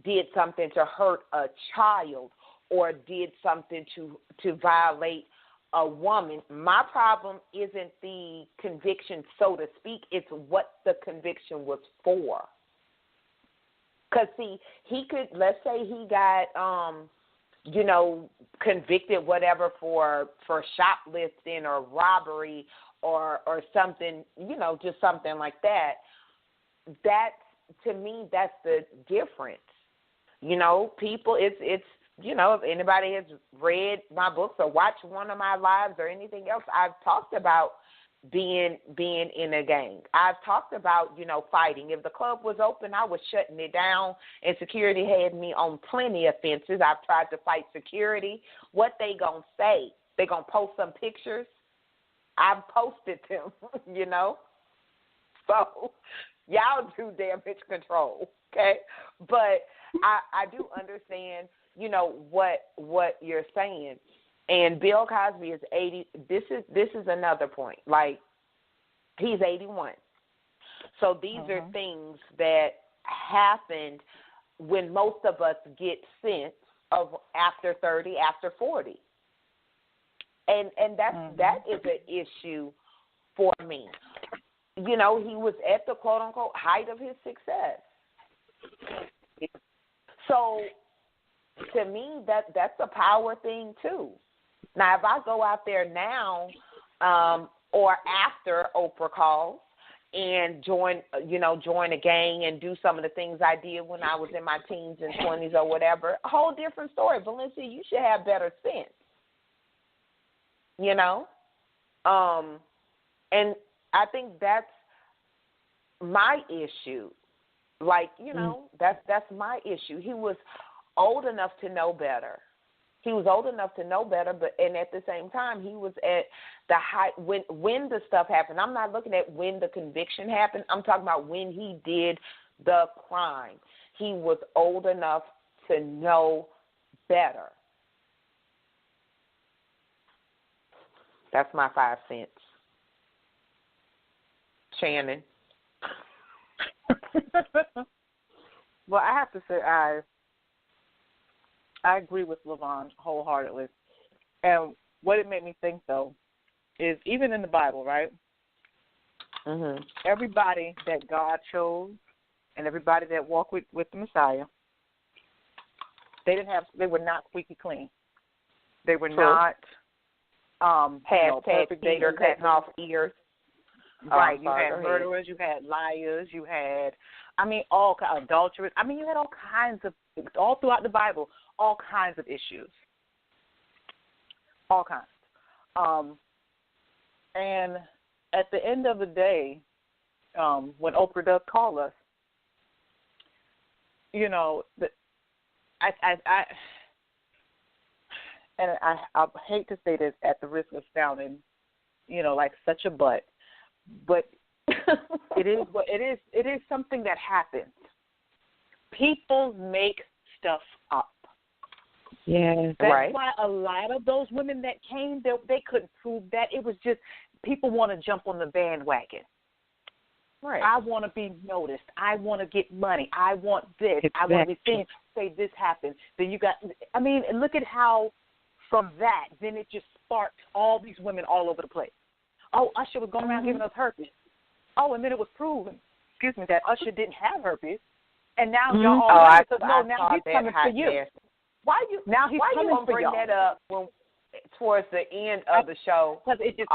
did something to hurt a child or did something to violate a woman. My problem isn't the conviction, so to speak. It's what the conviction was for. Because, see, he could, let's say he got, convicted, whatever, for shoplifting or robbery or something, just something like that. That, to me, that's the difference. People, it's if anybody has read my books or watched one of my lives or anything else, I've talked about being in a gang. I've talked about, fighting. If the club was open, I was shutting it down, and security had me on plenty of fences. I've tried to fight security. What they going to say? They going to post some pictures? I've posted them, So Y'all do damage control, okay? But I do understand, you know, what you're saying. And Bill Cosby is 80. This is another point. Like, he's 81. So these are things that happened when most of us get sense of after 30, after 40. And that is an issue for me. You know, he was at the quote-unquote height of his success. So to me, that's a power thing too. Now, if I go out there now or after Oprah calls and join a gang and do some of the things I did when I was in my teens and 20s or whatever, a whole different story. Valencia, you should have better sense, you know? And I think that's my issue. Like, you know, that's my issue. He was old enough to know better. But and at the same time, he was at the height when the stuff happened. I'm not looking at when the conviction happened. I'm talking about when he did the crime. He was old enough to know better. That's my 5 cents. Shannon. Well, I have to say I agree with Lyvonne wholeheartedly. And what it made me think, though, is even in the Bible, right? Mm-hmm. Everybody that God chose and everybody that walked with the Messiah, they were not squeaky clean. They were not perfect. Peter cutting off ears. Right. You had murderers, you had liars, you had, all kinds of adulterers. You had all kinds of, all throughout the Bible, all kinds of issues. All kinds. And at the end of the day, when Oprah does call us, you know, I hate to say this at the risk of sounding, you know, like such a butt, but it is something that happens. People make stuff up. Yeah, that's why a lot of those women that came, they couldn't prove that. It was just people want to jump on the bandwagon. Right. I want to be noticed. I want to get money. I want this. Exactly. I want to be seen. Say this happened. Then you got. Look at how from that, then it just sparked all these women all over the place. Oh, Usher was going around giving us herpes. Oh, and then it was proven, that Usher didn't have herpes, and now y'all all now he's coming for you. Why you gonna bring that up towards the end of the show? Because I just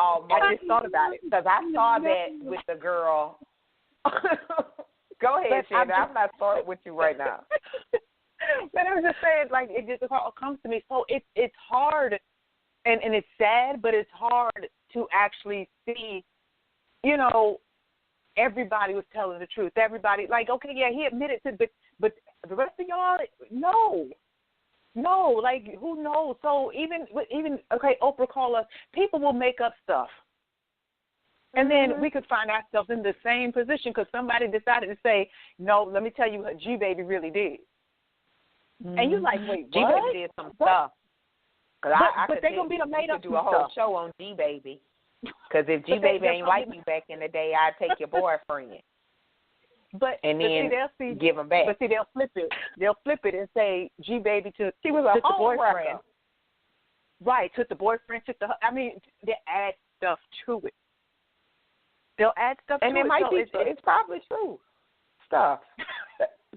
thought about it. Because I saw that with the girl. Go ahead, Shannon. I'm not starting with you right now. But I was just saying, like, it just all comes to me. So it's hard, and it's sad, but it's hard to actually see, you know, everybody was telling the truth. Everybody, like, okay, yeah, he admitted to, but the rest of y'all, no, like, who knows? So even okay, Oprah call us. People will make up stuff, and then we could find ourselves in the same position because somebody decided to say, no, let me tell you what G-Baby really did. And you're like, wait, what? G-Baby did some stuff. But they're going to be the made-up do a whole show on G-Baby. Because if G-Baby ain't like you back in the day, I'd take your boyfriend. And then give him back. But see, they'll flip it. They'll flip it and say G-Baby took the boyfriend. Right, took the boyfriend, they add stuff to it. They'll add stuff to it. And it might be, it's probably true stuff.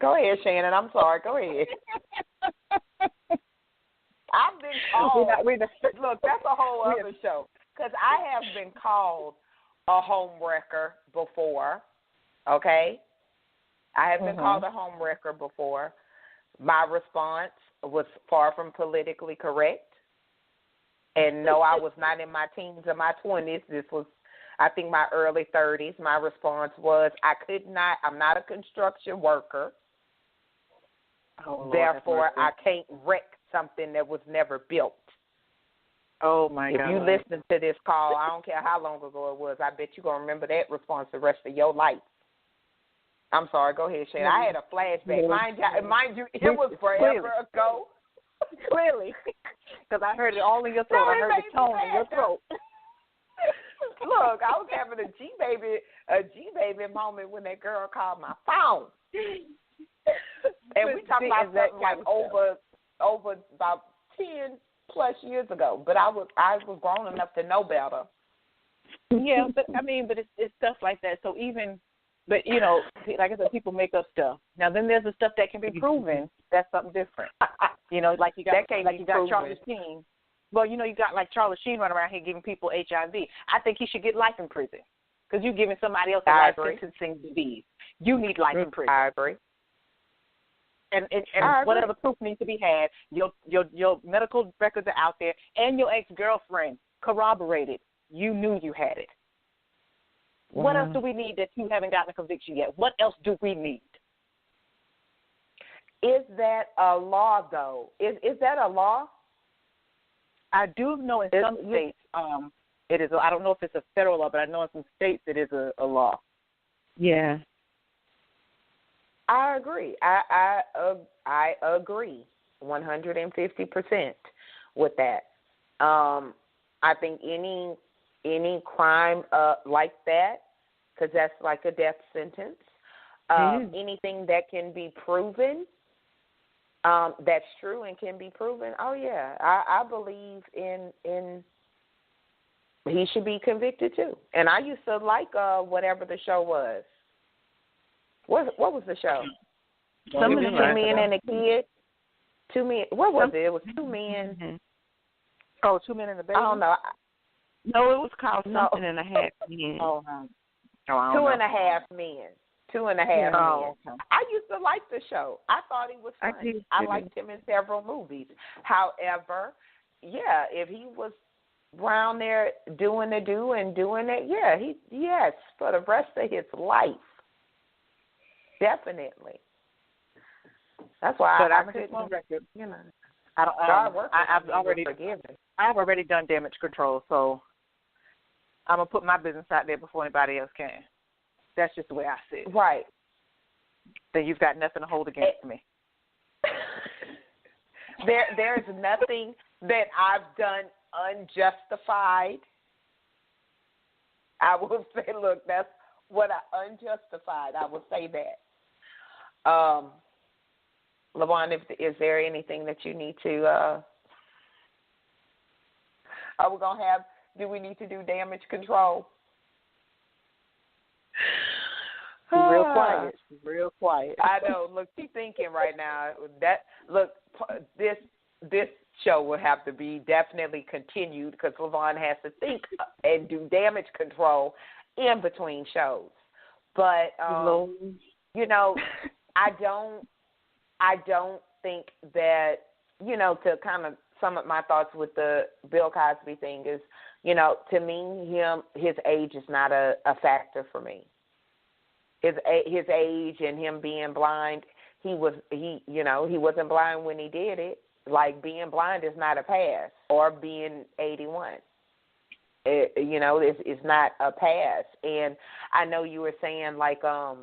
Go ahead, Shannon. I'm sorry. Go ahead. I've been called. Look, that's a whole other show. Because I have been called a home wrecker before. Okay? I have been called a home wrecker before. My response was far from politically correct. And no, I was not in my teens or my 20s. This was, I think, my early 30s. My response was, I'm not a construction worker. Oh, therefore, I can't wreck something that was never built. Oh, my God. If you listen to this call, I don't care how long ago it was, I bet you're going to remember that response the rest of your life. I'm sorry. Go ahead, Shannon. I had a flashback. Mind you, it was forever ago. Clearly, because I heard it all in your throat. I heard the tone in your throat. Look, I was having a G baby moment when that girl called my phone, and we talked about something like over about 10 plus years ago. But I was grown enough to know better. Yeah, but it's stuff like that. So even. But, you know, like I said, people make up stuff. Now, then there's the stuff that can be proven. That's something different. You know, like you got Charlie Sheen. Well, you know, you got like Charlie Sheen running around here giving people HIV. I think he should get life in prison because you're giving somebody else a life-sentencing disease. You need life in prison. I agree. And whatever proof needs to be had, your medical records are out there, and your ex-girlfriend corroborated. You knew you had it. What else do we need that you haven't gotten a conviction yet? What else do we need? Is that a law, though? Is that a law? I do know in some states it is. I don't know if it's a federal law, but I know in some states it is a law. Yeah. I agree. I agree 150% with that. I think any crime like that, because that's like a death sentence, anything that can be proven, that's true and can be proven, oh, yeah, I believe in he should be convicted too. And I used to like whatever the show was. What was the show? Two men and a kid. 2 men. What was it? It was 2 men. Mm-hmm. Oh, 2 men and a baby? I don't know. No, it was called something and a half men. Two and a half men. 2.5 men. Oh, okay. I used to like the show. I thought he was funny. I liked him in several movies. However, yeah, if he was around there doing the do and doing it, yeah, yes, for the rest of his life. Definitely. That's why I couldn't, record. You know. I've already done damage control, so I'm gonna put my business out there before anybody else can. That's just the way I see it. Right. Then you've got nothing to hold against me. There's nothing that I've done unjustified. I will say, look, that's what unjustified. I will say that. Lyvonne, is there anything that you need to? Are we gonna have? Do we need to do damage control? Real quiet. Real quiet. I know. Look, she's thinking right now. This show will have to be definitely continued because Lyvonne has to think and do damage control in between shows. But you know, I don't think that, you know, to kind of sum up my thoughts with the Bill Cosby thing is, you know, to me, his age is not a factor for me. His age and him being blind, he wasn't blind when he did it. Like being blind is not a pass, or being 81. You know, it's not a pass. And I know you were saying like, how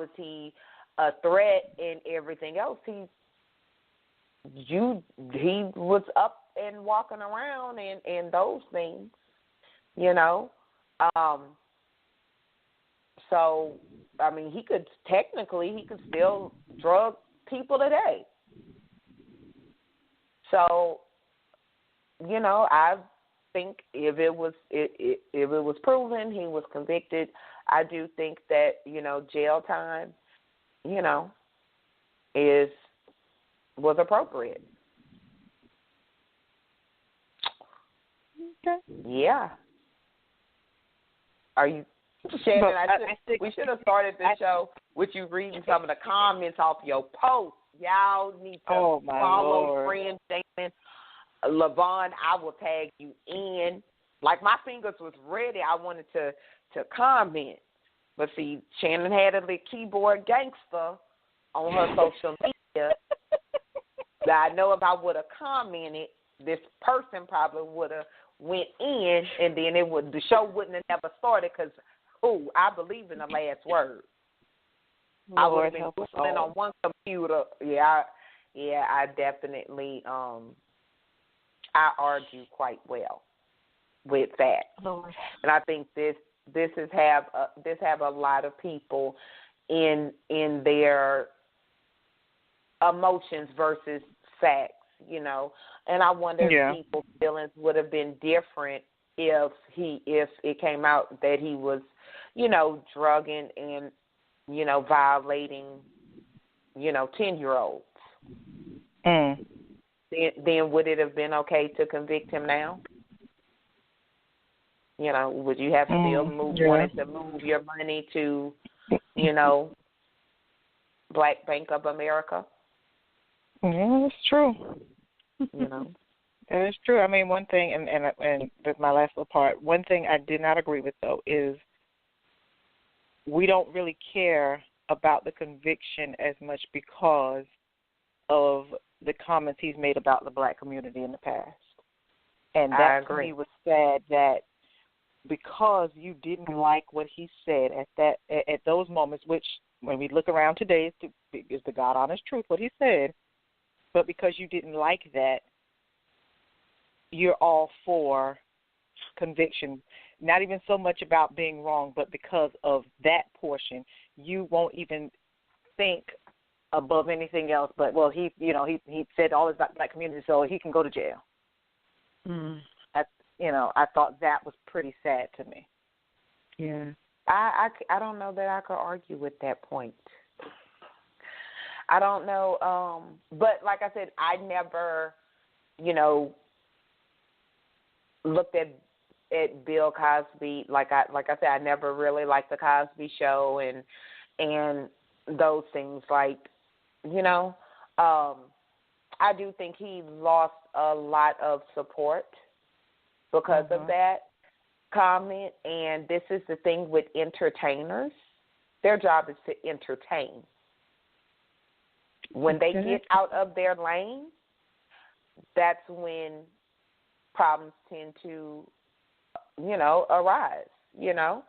is he a threat and everything else? He was up and walking around and those things, you know. So I mean, he could still drug people today. So, you know, I think if it was proven he was convicted, I do think that, you know, jail time, you know, was appropriate. Okay. Yeah. Are you, Shannon? We should have started the show with you reading some of the comments off your post. Y'all need to follow friend Shannon. Lyvonne, I will tag you in. Like my fingers was ready. I wanted to comment. But see, Shannon had a little keyboard gangster on her social media that I know if I would have commented, this person probably would have went in, and then the show wouldn't have never started because Ooh, I believe in the last word. I would have been sitting on one computer. Yeah, I definitely I argue quite well with that, Lord. and I think this have a lot of people in their emotions versus facts, you know. And I wonder if people's feelings would have been different if it came out that he was, you know, drugging and, you know, violating, you know, 10-year-olds. Then would it have been okay to convict him now? You know, would you have still wanted to move your money to, you know, Black Bank of America? Yeah, that's true. You know, that is true. I mean, one thing, and with my last little part, one thing I did not agree with though is we don't really care about the conviction as much because of the comments he's made about the Black community in the past, and that to me was sad that because you didn't like what he said at those moments, which when we look around today is the God honest truth what he said. But because you didn't like that, you're all for conviction. Not even so much about being wrong, but because of that portion, you won't even think above anything else. But well, he said all about the Black community, so he can go to jail. I thought that was pretty sad to me. Yeah, I don't know that I could argue with that point. I don't know, but like I said, I never, you know, looked at Bill Cosby like I said, I never really liked the Cosby Show and those things. Like, you know, I do think he lost a lot of support because of that comment. And this is the thing with entertainers. Their job is to entertain. When they get out of their lane, that's when problems tend to, you know, arise, you know.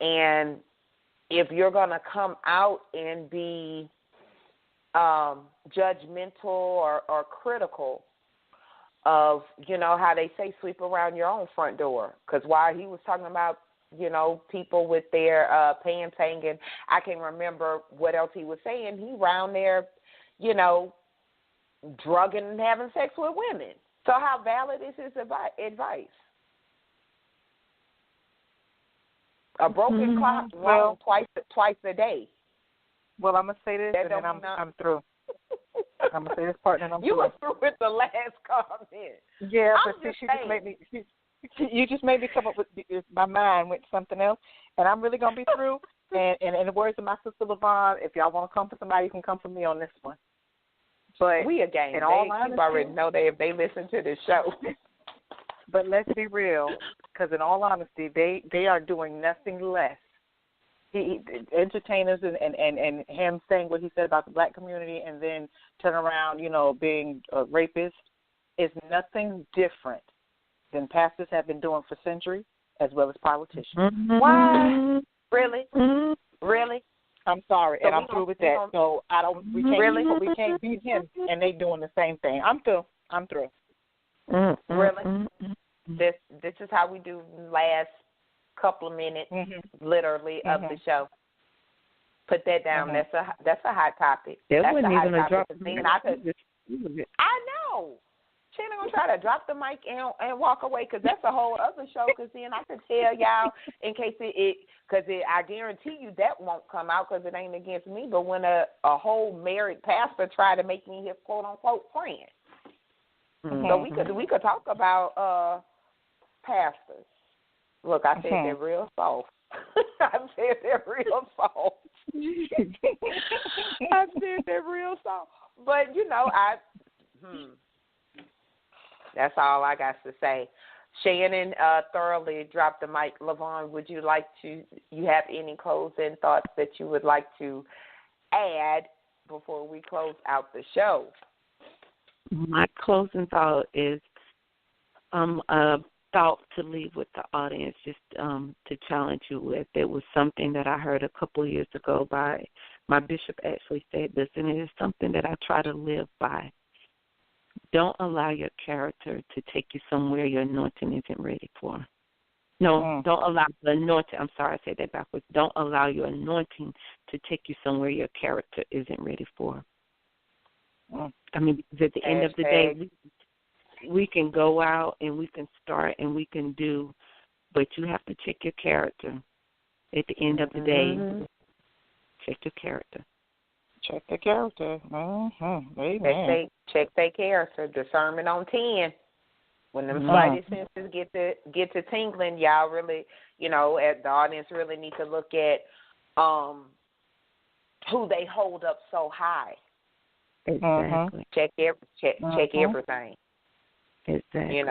And if you're going to come out and be judgmental or critical of, you know, how they say sweep around your own front door, because while he was talking about, you know, people with their pants hanging, I can't remember what else he was saying. He around there, you know, drugging and having sex with women. So how valid is his advice? A broken clock wrong twice a day. Well, I'm gonna say this, and then I'm through. I'm gonna say this part, and I'm through. You were through with the last comment. Yeah, but you just made me come up with my mind went something else, and I'm really gonna be through. And in the words of my sister Lyvonne, if y'all want to come for somebody, you can come for me on this one. But we a game. In all honesty, people already know that if they listen to this show. But let's be real, because in all honesty, they are doing nothing less. Entertainers and him saying what he said about the Black community and then turn around, you know, being a rapist is nothing different than pastors have been doing for centuries, as well as politicians. Why? Really? Really? I'm sorry, so and I'm through with that. So we can't beat him, and they doing the same thing. I'm through. Really? This is how we do last couple of minutes, literally, of the show. Put that down. That's a hot topic. That that's wasn't a hot even a drop. I know. Shannon gonna try to drop the mic and walk away, because that's a whole other show. Because then I could tell y'all in case I guarantee you that won't come out because it ain't against me. But when a whole married pastor tried to make me his quote unquote friend, so we could talk about pastors. Look, I said they're real soft. I said they're real soft. I said they're real soft. But you know, that's all I got to say. Shannon thoroughly dropped the mic. Lyvonne, would you have any closing thoughts that you would like to add before we close out the show? My closing thought is I'm a thought to leave with the audience, just to challenge you with. It was something that I heard a couple of years ago by my bishop actually said this, and it is something that I try to live by. Don't allow your character to take you somewhere your anointing isn't ready for. No, don't allow the anointing. I'm sorry, I said that backwards. Don't allow your anointing to take you somewhere your character isn't ready for. I mean, because at the end of the day, we can go out and we can start and we can do, but you have to check your character. At the end of the day, check your character. Check the character. Amen. Check their character. Discernment on 10. When them spidey senses get to tingling, y'all really, as the audience really need to look at who they hold up so high. Exactly. Check everything. Exactly.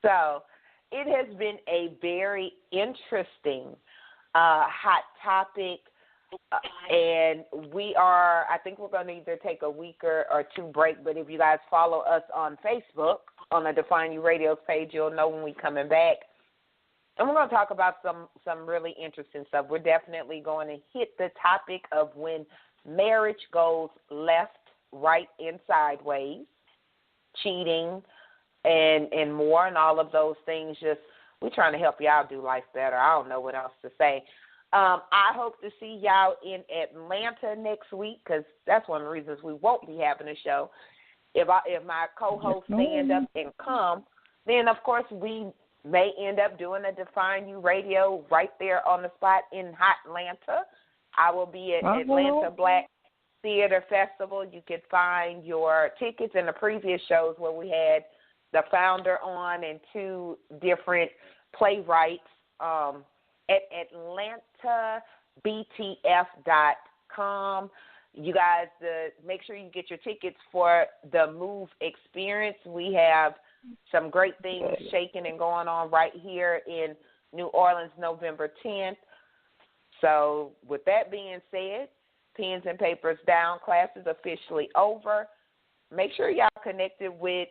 So it has been a very interesting hot topic. And I think we're going to either take a week or two break, but if you guys follow us on Facebook, on the Define You Radio's page, you'll know when we're coming back. And we're going to talk about some really interesting stuff. We're definitely going to hit the topic of when marriage goes left, right, and sideways, cheating, and more, and all of those things. Just we're trying to help y'all do life better. I don't know what else to say. I hope to see y'all in Atlanta next week, because that's one of the reasons we won't be having a show. If my co-hosts stand up and come, then, of course, we may end up doing a Define You Radio right there on the spot in hot Atlanta. I will be at Atlanta Black Theater Festival. You can find your tickets in the previous shows where we had the founder on and two different playwrights at AtlantaBTF.com. You guys, make sure you get your tickets for the Move Experience. We have some great things shaking and going on right here in New Orleans, November 10th. So with that being said, pens and papers down, class is officially over. Make sure y'all connected with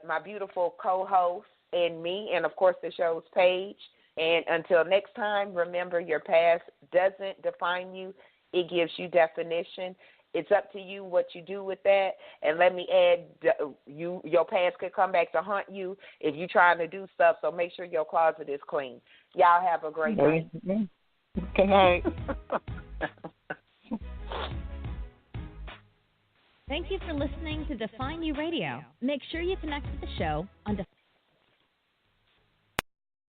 my beautiful co-host and me, and, of course, the show's page. And until next time, remember, your past doesn't define you. It gives you definition. It's up to you what you do with that. And let me add, your past could come back to haunt you if you're trying to do stuff, so make sure your closet is clean. Y'all have a great night. Good night. Thank you for listening to Define You Radio. Make sure you connect with the show on